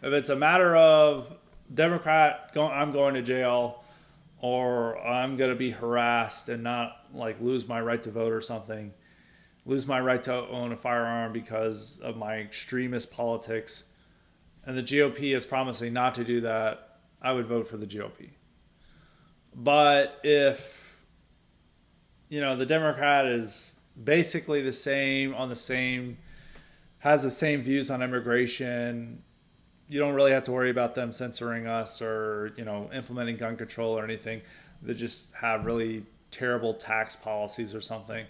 If it's a matter of Democrat, I'm going to jail, or I'm going to be harassed and not like lose my right to vote or something, lose my right to own a firearm because of my extremist politics, and the GOP is promising not to do that, I would vote for the GOP. But if, the Democrat is basically the same, has the same views on immigration, you don't really have to worry about them censoring us or, implementing gun control or anything. They just have really terrible tax policies or something.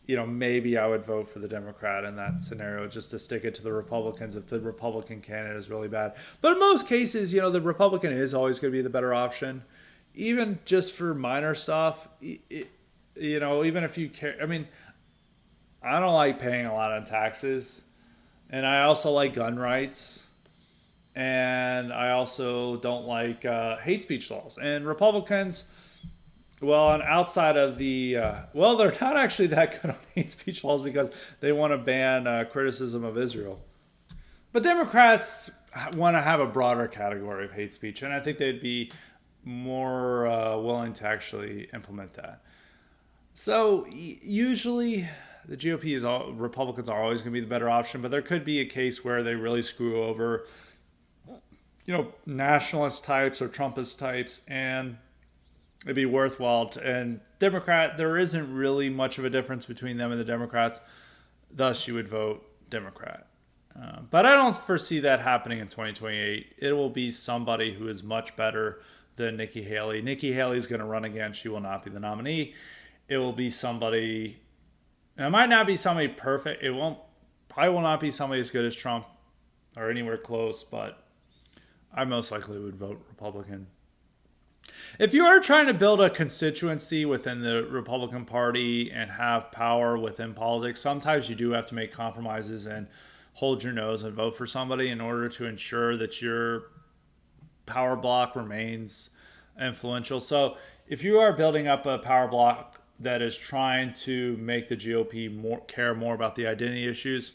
Maybe I would vote for the Democrat in that scenario just to stick it to the Republicans if the Republican candidate is really bad. But in most cases, the Republican is always going to be the better option, even just for minor stuff. Even if you care. I mean, I don't like paying a lot on taxes, and I also like gun rights, and I also don't like hate speech laws. And Republicans, well, and outside of the, they're not actually that good on hate speech laws because they want to ban criticism of Israel. But Democrats want to have a broader category of hate speech, and I think they'd be more willing to actually implement that. So usually the GOP Republicans are always going to be the better option, but there could be a case where they really screw over, nationalist types or Trumpist types, and it'd be worthwhile. And Democrat, there isn't really much of a difference between them and the Democrats. Thus, you would vote Democrat. But I don't foresee that happening in 2028. It will be somebody who is much better than Nikki Haley. Nikki Haley is going to run again. She will not be the nominee. It will be somebody. It might not be somebody perfect. Probably will not be somebody as good as Trump or anywhere close. But I most likely would vote Republican. If you are trying to build a constituency within the Republican Party and have power within politics, sometimes you do have to make compromises and hold your nose and vote for somebody in order to ensure that your power block remains influential. So if you are building up a power block that is trying to make the GOP care more about the identity issues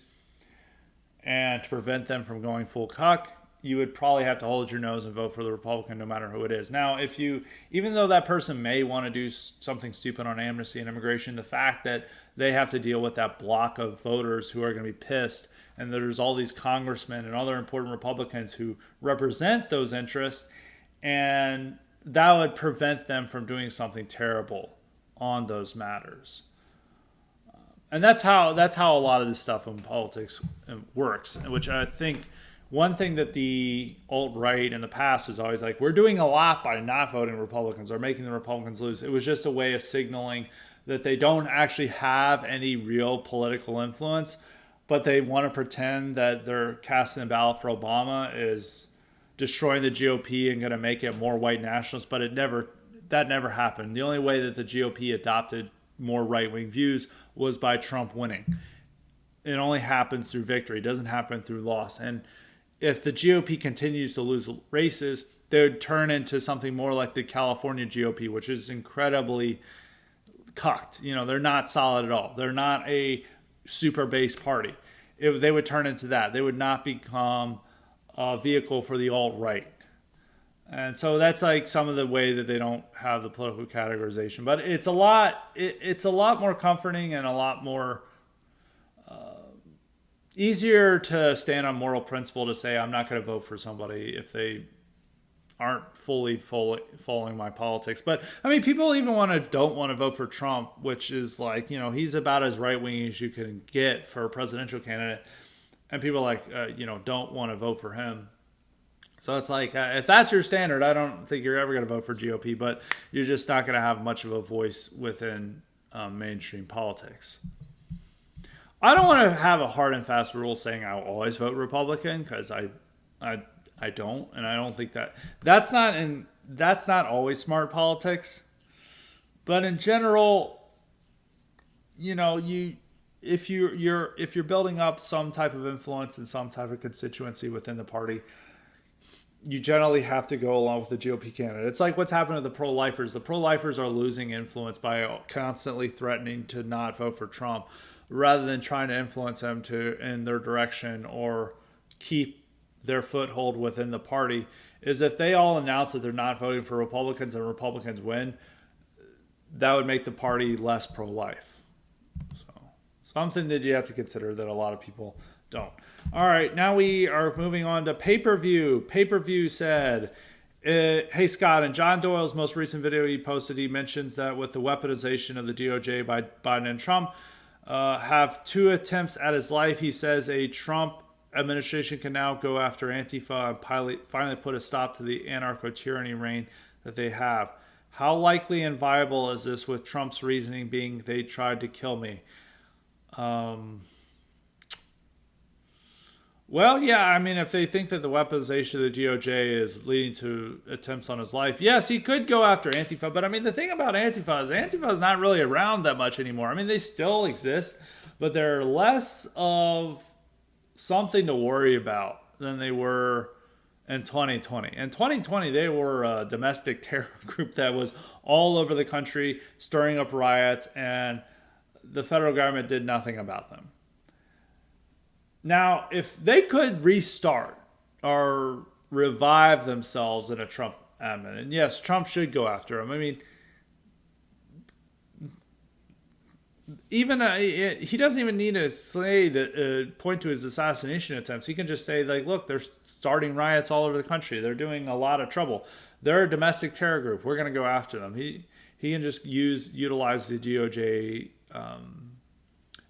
and to prevent them from going full cuck, you would probably have to hold your nose and vote for the Republican no matter who it is. Now, if you, even though that person may want to do something stupid on amnesty and immigration, the fact that they have to deal with that block of voters who are going to be pissed, and there's all these congressmen and other important Republicans who represent those interests, and that would prevent them from doing something terrible on those matters. And that's how a lot of this stuff in politics works, which I think one thing that the alt-right in the past is always like, we're doing a lot by not voting Republicans or making the Republicans lose. It was just a way of signaling that they don't actually have any real political influence, but they want to pretend that they're casting a ballot for Obama is destroying the GOP and going to make it more white nationalist, but that never happened. The only way that the GOP adopted more right-wing views was by Trump winning. It only happens through victory. It doesn't happen through loss. And if the GOP continues to lose races, they would turn into something more like the California GOP, which is incredibly cucked. They're not solid at all. They're not a super base party. They would turn into that. They would not become a vehicle for the alt-right. And so that's like some of the way that they don't have the political categorization. But it's a lot more comforting and a lot more easier to stand on moral principle to say I'm not going to vote for somebody if they aren't fully following my politics. But I mean, people even don't want to vote for Trump, which is like, he's about as right wing as you can get for a presidential candidate, and people don't want to vote for him. So it's like, if that's your standard, I don't think you're ever going to vote for GOP, but you're just not going to have much of a voice within mainstream politics. I don't want to have a hard and fast rule saying I'll always vote Republican, because I don't, and I don't think that's not always smart politics. But in general, if you're building up some type of influence and some type of constituency within the party, you generally have to go along with the GOP candidate. It's like what's happened to the pro-lifers. The pro-lifers are losing influence by constantly threatening to not vote for Trump, rather than trying to influence them in their direction or keep their foothold within the party. Is if they all announce that they're not voting for Republicans and Republicans win, that would make the party less pro-life. So something that you have to consider that a lot of people don't. All right, now we are moving on to pay-per-view. Pay-per-view said, hey Scott, in John Doyle's most recent video he posted, he mentions that with the weaponization of the DOJ by Biden and Trump, have 2 attempts at his life. He says a Trump administration can now go after Antifa and finally put a stop to the anarcho-tyranny reign that they have. How likely and viable is this, with Trump's reasoning being they tried to kill me? Well, yeah, I mean, if they think that the weaponization of the DOJ is leading to attempts on his life, yes, he could go after Antifa. But I mean, the thing about Antifa is not really around that much anymore. I mean, they still exist, but they're less of something to worry about than they were in 2020. In 2020, they were a domestic terror group that was all over the country, stirring up riots, and the federal government did nothing about them. Now, if they could restart or revive themselves in a Trump admin, and yes, Trump should go after them. I mean, even he doesn't even need to say that point to his assassination attempts. He can just say, like, look, they're starting riots all over the country. They're doing a lot of trouble. They're a domestic terror group. We're going to go after them. He can just utilize the DOJ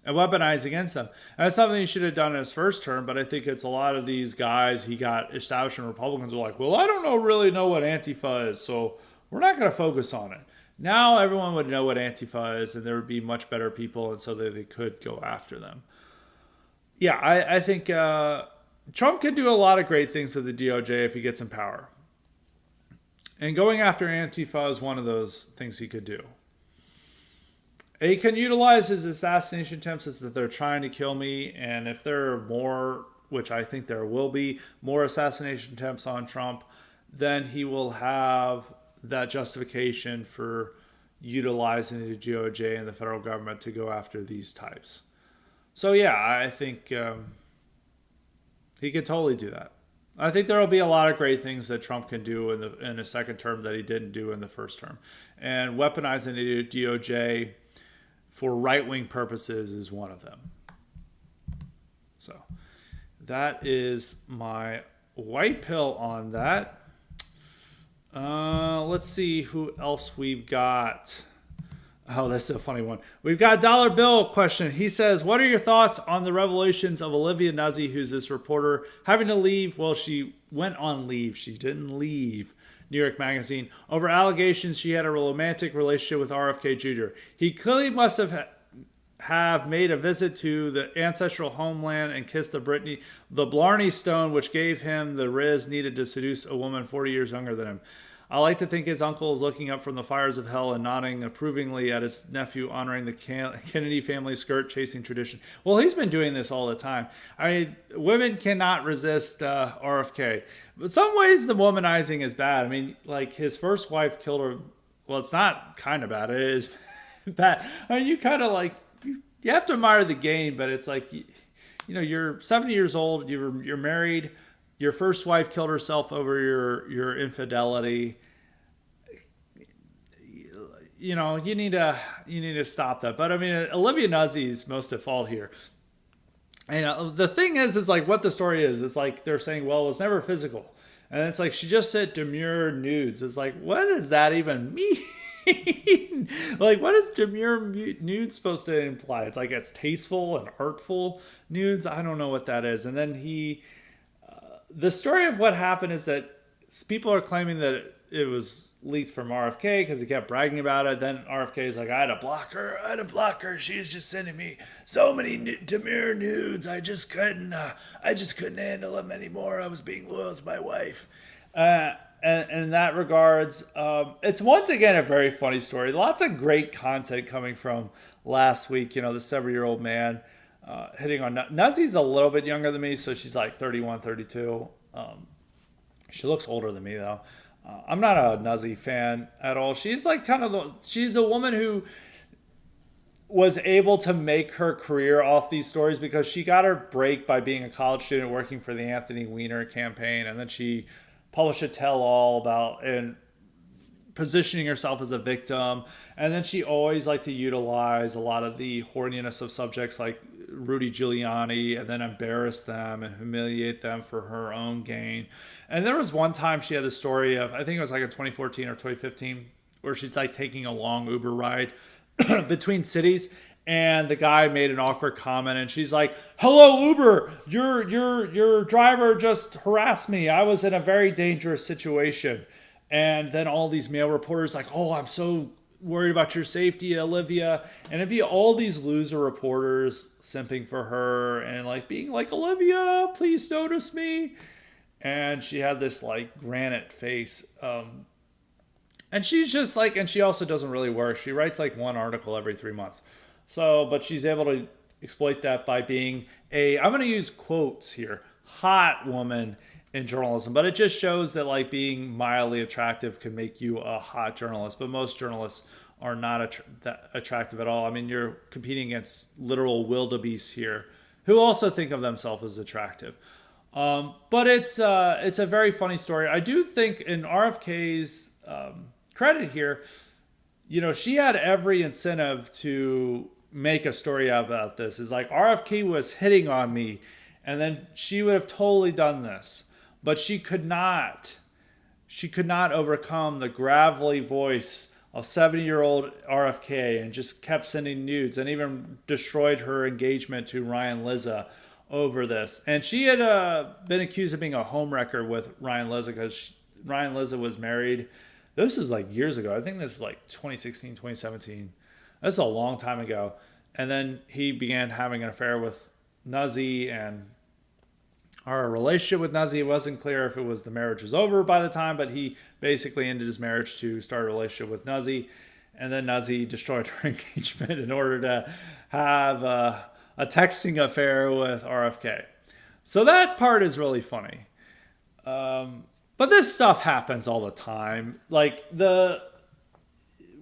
and weaponize against them. And that's something he should have done in his first term, but I think it's a lot of these guys he got establishment Republicans are like, well, I don't really know what Antifa is, so we're not going to focus on it. Now everyone would know what Antifa is, and there would be much better people, and so that they could go after them. Yeah, I think Trump can do a lot of great things with the DOJ if he gets in power. And going after Antifa is one of those things he could do. He can utilize his assassination attempts as that they're trying to kill me, and if there are more, which I think there will be, more assassination attempts on Trump, then he will have that justification for utilizing the DOJ and the federal government to go after these types. So yeah, I think he could totally do that. I think there will be a lot of great things that Trump can do in a second term that he didn't do in the first term. And weaponizing the DOJ for right-wing purposes is one of them. So that is my white pill on that. Let's see who else we've got. Oh, that's a funny one. We've got Dollar Bill question. He says, what are your thoughts on the revelations of Olivia Nuzzi, who's this reporter, having to leave? Well, she went on leave. She didn't leave New York Magazine over allegations she had a romantic relationship with RFK Jr. He clearly must have made a visit to the ancestral homeland and kissed the Blarney Stone, which gave him the riz needed to seduce a woman 40 years younger than him. I like to think his uncle is looking up from the fires of hell and nodding approvingly at his nephew honoring the Kennedy family skirt-chasing tradition. Well, he's been doing this all the time. I mean, women cannot resist RFK. But some ways the womanizing is bad. I mean, like his first wife killed her. Well, it's not kind of bad. It is bad. I mean, you kind of like, you have to admire the game, but it's like, you know, you're 70 years old, you're married. Your first wife killed herself over your infidelity. You know, you need to stop that. But I mean, Olivia Nuzzi is most at fault here. And the thing is like what the story is. It's like they're saying, well, it was never physical, and it's like she just said demure nudes. It's like, what does that even mean? Like, what is demure nudes supposed to imply? It's like it's tasteful and artful nudes. I don't know what that is. And then the story of what happened is that people are claiming that it was leaked from RFK because he kept bragging about it. Then RFK is like, I had to block her. She was just sending me so many demure nudes. I just couldn't handle them anymore. I was being loyal to my wife. And in that regards, it's once again a very funny story. Lots of great content coming from last week. You know, the 7-year-old man hitting on Nuzzi's a little bit younger than me, so she's like 31, 32. She looks older than me though. I'm not a Nuzzi fan at all. She's like she's a woman who was able to make her career off these stories because she got her break by being a college student working for the Anthony Weiner campaign, and then she published a tell-all about and positioning herself as a victim. And then she always liked to utilize a lot of the horniness of subjects like Rudy Giuliani and then embarrass them and humiliate them for her own gain. And there was one time she had a story of, I think it was like in 2014 or 2015, where she's like taking a long Uber ride between cities, and the guy made an awkward comment, and she's like, "Hello, Uber, your driver just harassed me. I was in a very dangerous situation." And then all these male reporters like, "Oh, I'm so worried about your safety, Olivia." And it'd be all these loser reporters simping for her and like being like, "Olivia, please notice me." And she had this like granite face. And she's just like, and she also doesn't really work. She writes like one article every 3 months. So, but she's able to exploit that by being I'm going to use quotes here, hot woman in journalism. But it just shows that like being mildly attractive can make you a hot journalist. But most journalists are not that attractive at all. I mean, you're competing against literal wildebeests here who also think of themselves as attractive. But it's a very funny story. I do think in RFK's credit here, you know, she had every incentive to make a story about this. It's like RFK was hitting on me, and then she would have totally done this, but she could not overcome the gravelly voice of 70-year-old RFK and just kept sending nudes and even destroyed her engagement to Ryan Lizza over this. And she had been accused of being a homewrecker with Ryan Lizza because Ryan Lizza was married. This is like years ago. I think this is like 2016, 2017. This is a long time ago. And then he began having an affair with Nuzzi, and Our relationship with Nuzzi, it wasn't clear if it was the marriage was over by the time, but he basically ended his marriage to start a relationship with Nuzzi. And then Nuzzi destroyed her engagement in order to have a texting affair with RFK. So that part is really funny. But this stuff happens all the time. Like, the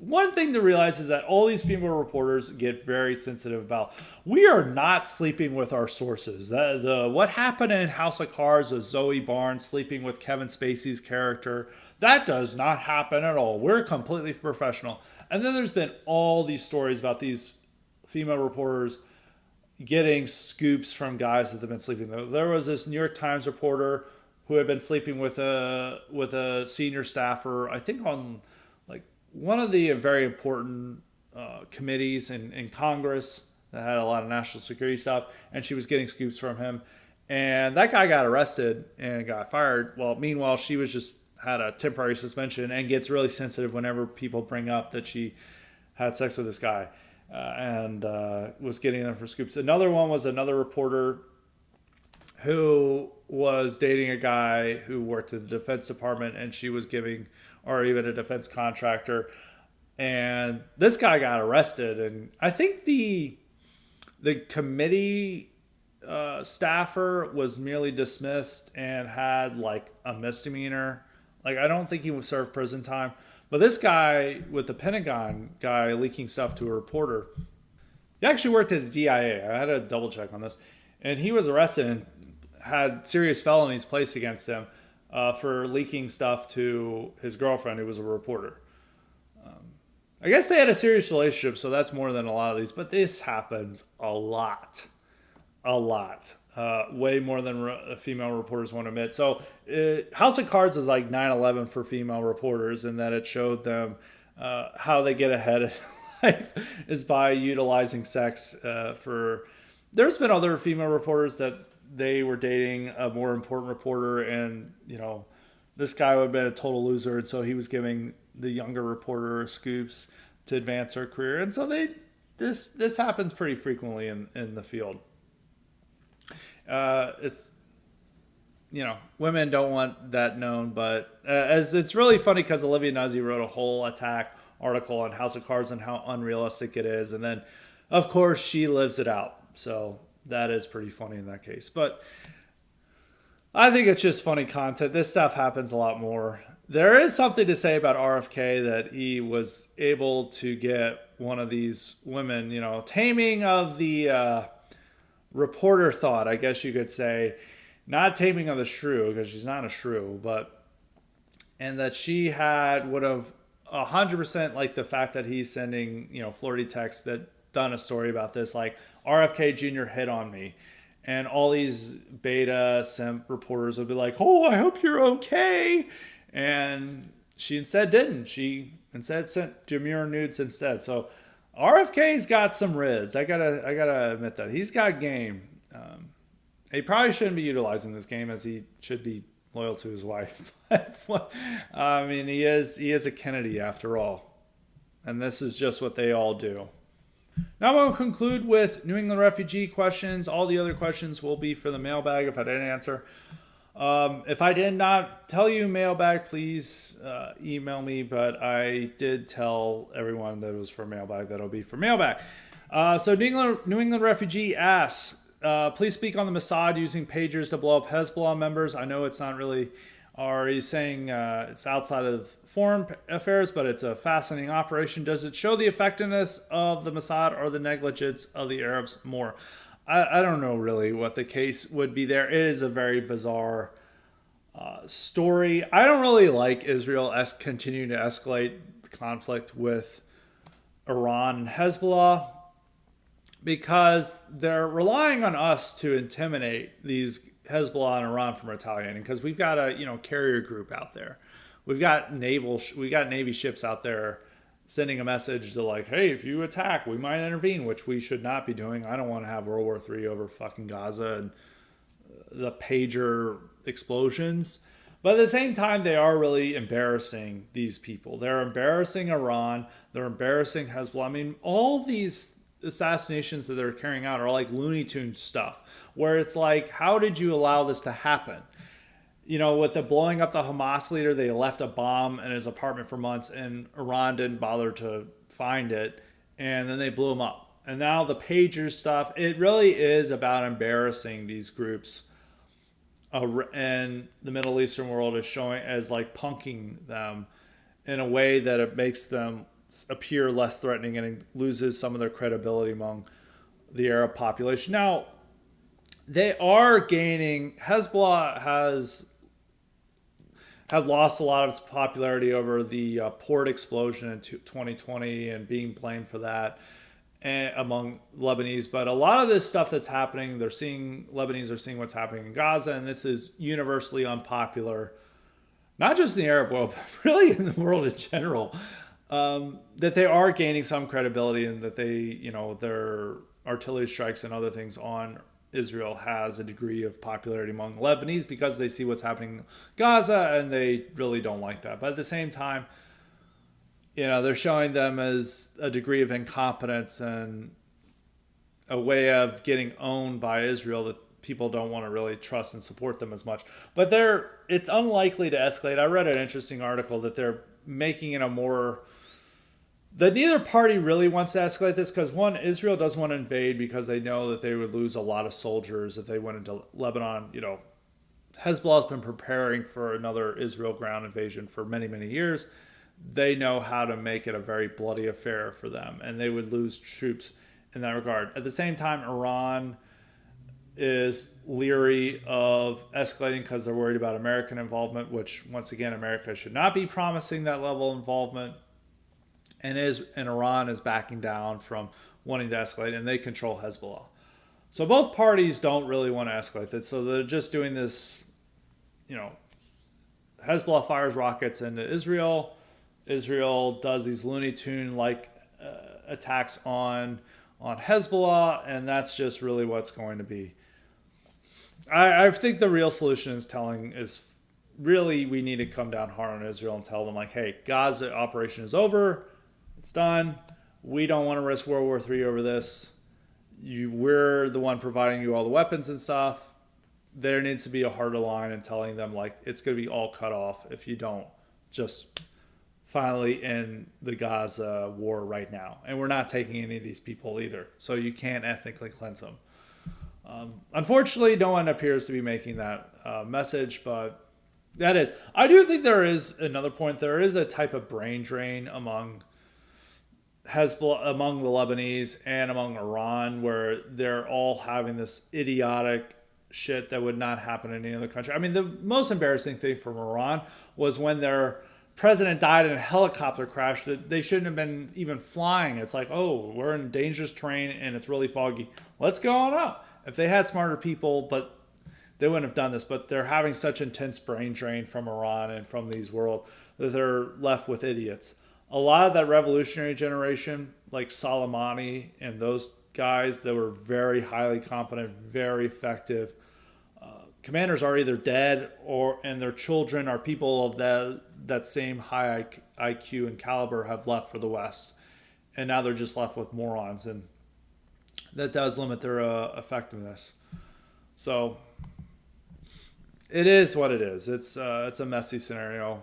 one thing to realize is that all these female reporters get very sensitive about, we are not sleeping with our sources. The what happened in House of Cards with Zoe Barnes sleeping with Kevin Spacey's character, that does not happen at all. We're completely professional. And then there's been all these stories about these female reporters getting scoops from guys that they've been sleeping with. There was this New York Times reporter who had been sleeping with a senior staffer, I think on like one of the very important committees in Congress that had a lot of national security stuff, and she was getting scoops from him. And that guy got arrested and got fired. Well, meanwhile, she was just had a temporary suspension and gets really sensitive whenever people bring up that she had sex with this guy and was getting them for scoops. Another one was another reporter who was dating a guy who worked in the Defense Department, and she was giving, or even a defense contractor. And this guy got arrested, and I think the committee staffer was merely dismissed and had like a misdemeanor. Like, I don't think he would serve prison time. But this guy with the Pentagon guy leaking stuff to a reporter, he actually worked at the DIA. I had to double check on this. And he was arrested and had serious felonies placed against him for leaking stuff to his girlfriend, who was a reporter. I guess they had a serious relationship, so that's more than a lot of these. But this happens a lot. A lot. Way more than female reporters want to admit. So House of Cards was like 9/11 for female reporters, in that it showed them how they get ahead of life is by utilizing sex for... There's been other female reporters that they were dating a more important reporter, and, you know, this guy would have been a total loser, and so he was giving the younger reporter scoops to advance her career. And so this happens pretty frequently in the field. It's, you know, women don't want that known, but as it's really funny because Olivia Nuzzi wrote a whole attack article on House of Cards and how unrealistic it is, and then of course she lives it out. So that is pretty funny in that case. But I think it's just funny content. This stuff happens a lot more. There is something to say about RFK, that he was able to get one of these women, you know, taming of the reporter thought, I guess you could say. Not taming of the shrew, because she's not a shrew, but... And that she would have 100%, like the fact that he's sending, you know, flirty texts, that done a story about this, like, RFK Jr. hit on me. And all these beta simp reporters would be like, oh, I hope you're okay. And she instead didn't. She instead sent demure nudes instead. So RFK's got some riz. I gotta admit that. He's got game. He probably shouldn't be utilizing this game, as he should be loyal to his wife. I mean, he is a Kennedy after all. And this is just what they all do. Now we'll conclude with New England refugee questions. All the other questions will be for the mailbag if I didn't answer. If I did not tell you mailbag, please email me. But I did tell everyone that it was for mailbag. That'll be for mailbag. So New England refugee asks, please speak on the Mossad using pagers to blow up Hezbollah members. I know it's not really... Or he's saying it's outside of foreign affairs, but it's a fascinating operation. Does it show the effectiveness of the Mossad or the negligence of the Arabs more? I don't know really what the case would be there. It is a very bizarre story. I don't really like Israel continuing to escalate the conflict with Iran and Hezbollah, because they're relying on us to intimidate these Hezbollah and Iran from retaliating, because we've got a carrier group out there. We've got Navy ships out there sending a message to, like, hey, if you attack, we might intervene, which we should not be doing. I don't want to have World War III over fucking Gaza and the pager explosions. But at the same time, they are really embarrassing these people. They're embarrassing Iran. They're embarrassing Hezbollah. I mean, all these assassinations that they're carrying out are like Looney Tunes stuff, where it's like, how did you allow this to happen? With the blowing up the Hamas leader, they left a bomb in his apartment for months, and Iran didn't bother to find it, and then they blew him up. And now the pager stuff, it really is about embarrassing these groups, and the Middle Eastern world is showing as like punking them in a way that it makes them appear less threatening and it loses some of their credibility among the Arab population. Now, they are gaining. Hezbollah had lost a lot of its popularity over the port explosion in 2020 and being blamed for that among Lebanese. But a lot of this stuff that's happening, Lebanese are seeing what's happening in Gaza, and this is universally unpopular, not just in the Arab world, but really in the world in general, that they are gaining some credibility and that their artillery strikes and other things on Israel has a degree of popularity among Lebanese because they see what's happening in Gaza and they really don't like that. But at the same time, they're showing them as a degree of incompetence and a way of getting owned by Israel that people don't want to really trust and support them as much. But it's unlikely to escalate. I read an interesting article that they're making it that neither party really wants to escalate this because, one, Israel doesn't want to invade because they know that they would lose a lot of soldiers if they went into Lebanon. Hezbollah has been preparing for another Israel ground invasion for many, many years. They know how to make it a very bloody affair for them, and they would lose troops in that regard. At the same time, Iran is leery of escalating because they're worried about American involvement, which, once again, America should not be promising that level of involvement. And Iran is backing down from wanting to escalate, and they control Hezbollah. So both parties don't really want to escalate it. So they're just doing this, Hezbollah fires rockets into Israel. Israel does these Looney Tune-like attacks on Hezbollah, and that's just really what's going to be. I think the real solution is really we need to come down hard on Israel and tell them, like, hey, Gaza operation is over. It's done. We don't want to risk World War III over this. We're the one providing you all the weapons and stuff. There needs to be a harder line in telling them, like, it's going to be all cut off if you don't just finally end the Gaza war right now. And we're not taking any of these people either. So you can't ethnically cleanse them. Unfortunately, no one appears to be making that message, but that is. I do think there is another point. There is a type of brain drain among Hezbollah, among the Lebanese, and among Iran, where they're all having this idiotic shit that would not happen in any other country. I mean, the most embarrassing thing from Iran was when their president died in a helicopter crash that they shouldn't have been even flying. It's like, oh, we're in dangerous terrain and it's really foggy. Let's go on up. If they had smarter people, but they wouldn't have done this. But they're having such intense brain drain from Iran and from these world that they're left with idiots. A lot of that revolutionary generation, like Soleimani and those guys that were very highly competent, very effective commanders, are either dead and their children are people of that same high IQ and caliber have left for the West. And now they're just left with morons. And that does limit their effectiveness. So it is what it is. It's a messy scenario.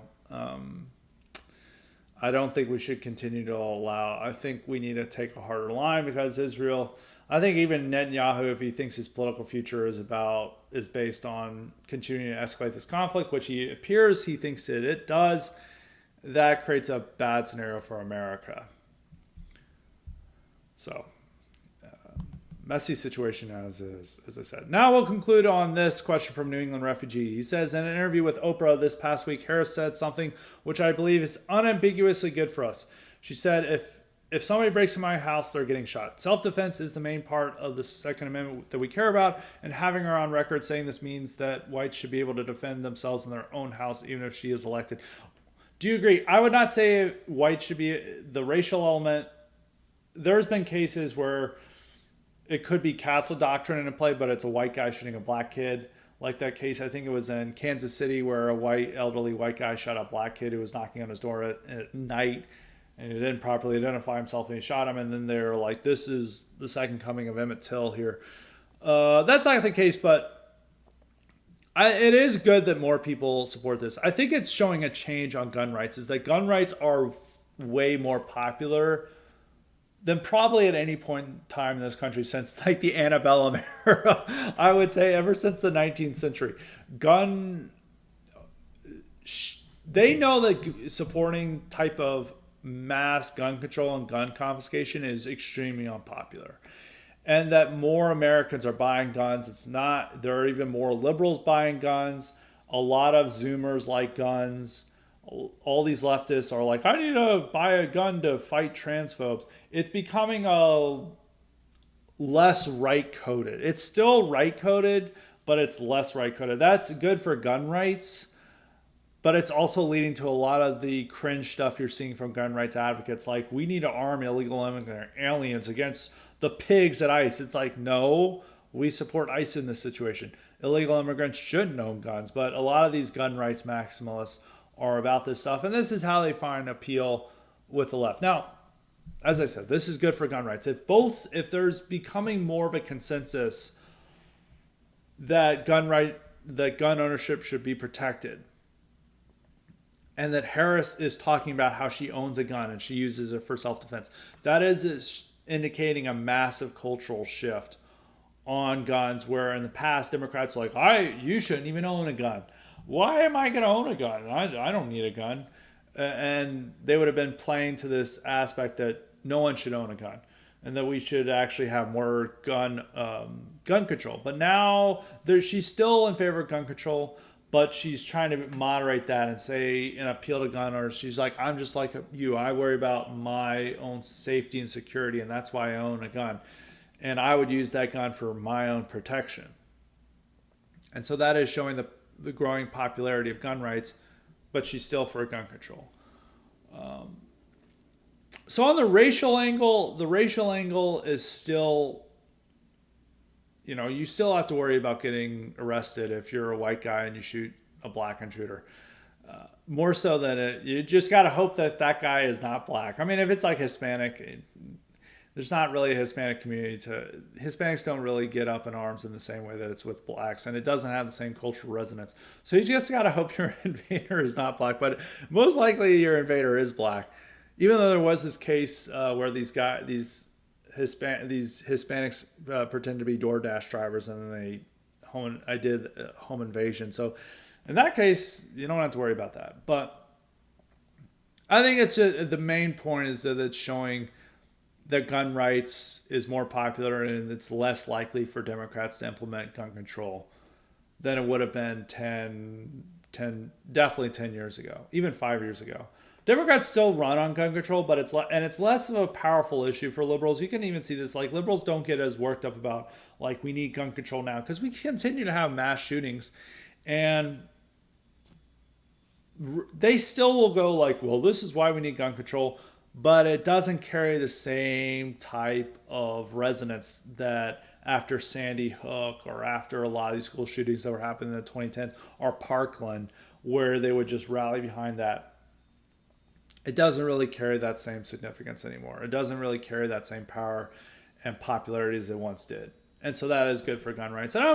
I don't think we should continue to allow. I think we need to take a harder line because Israel. I think even Netanyahu, if he thinks his political future is based on continuing to escalate this conflict, which he thinks it does, that creates a bad scenario for America. So, messy situation as is, as I said. Now we'll conclude on this question from New England Refugee. He says, in an interview with Oprah this past week, Harris said something which I believe is unambiguously good for us. She said, if somebody breaks in my house, they're getting shot. Self-defense is the main part of the Second Amendment that we care about, and having her on record saying this means that whites should be able to defend themselves in their own house, even if she is elected. Do you agree? I would not say whites should be the racial element. There's been cases where it could be castle doctrine in play, but it's a white guy shooting a black kid. Like that case, I think it was in Kansas City, where a elderly white guy shot a black kid who was knocking on his door at night. and he didn't properly identify himself and he shot him. And then they're like, this is the second coming of Emmett Till here. That's not the case, but it is good that more people support this. I think it's showing a change on gun rights, is that gun rights are way more popular than probably at any point in time in this country since like the antebellum era. I would say ever since the 19th century. They know that supporting type of mass gun control and gun confiscation is extremely unpopular, and that more Americans are buying guns. There are even more liberals buying guns. A lot of Zoomers like guns. All these leftists are like, I need to buy a gun to fight transphobes. It's becoming a less right coded. It's still right coded, but it's less right coded. That's good for gun rights, but it's also leading to a lot of the cringe stuff you're seeing from gun rights advocates, like, we need to arm illegal immigrant aliens against the pigs at ICE. It's like, no, we support ICE in this situation. Illegal immigrants shouldn't own guns, but a lot of these gun rights maximalists are about this stuff, and this is how they find appeal with the left. Now, as I said, this is good for gun rights. If there's becoming more of a consensus that gun ownership should be protected, and that Harris is talking about how she owns a gun and she uses it for self-defense, that is indicating a massive cultural shift on guns, where in the past Democrats are like, you shouldn't even own a gun. Why am I going to own a gun? I don't need a gun. And they would have been playing to this aspect that no one should own a gun, and that we should actually have more gun control. But now she's still in favor of gun control, but she's trying to moderate that and say, and appeal to gun owners. She's like, I'm just like you. I worry about my own safety and security, and that's why I own a gun. And I would use that gun for my own protection. And so that is showing the growing popularity of gun rights, but she's still for gun control. So on the racial angle is still, you still have to worry about getting arrested if you're a white guy and you shoot a black intruder. More so than you just got to hope that guy is not black. I mean, if it's like Hispanic, there's not really a Hispanic community Hispanics don't really get up in arms in the same way that it's with blacks, and it doesn't have the same cultural resonance. So you just got to hope your invader is not black, but most likely your invader is black. Even though there was this case where these Hispanics pretend to be DoorDash drivers, and then I did home invasion. So in that case, you don't have to worry about that. But I think it's just, the main point is that it's showing that gun rights is more popular, and it's less likely for Democrats to implement gun control than it would have been definitely 10 years ago, even 5 years ago. Democrats still run on gun control, but it's less of a powerful issue for liberals. You can even see this, like, liberals don't get as worked up about, like, we need gun control now, because we continue to have mass shootings, and they still will go like, well, this is why we need gun control, but it doesn't carry the same type of resonance that after Sandy Hook, or after a lot of these school shootings that were happening in the 2010s, or Parkland, where they would just rally behind that. It doesn't really carry that same significance anymore. It doesn't really carry that same power and popularity as it once did. And so that is good for gun rights. And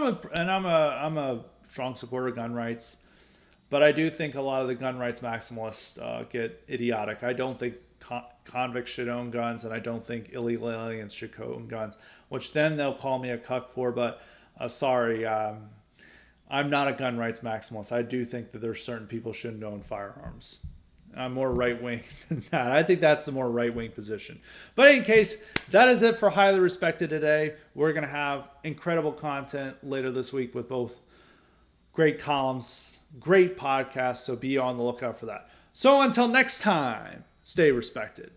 I'm a strong supporter of gun rights, but I do think a lot of the gun rights maximalists get idiotic. I don't think convicts should own guns, and I don't think illegal aliens should own guns, which then they'll call me a cuck for, but sorry, I'm not a gun rights maximalist. I do think that there's certain people shouldn't own firearms. I'm more right-wing than that. I think that's the more right-wing position. But in any case, that is it for Highly Respected today. We're going to have incredible content later this week with both great columns, great podcasts, so be on the lookout for that. So until next time, stay respected.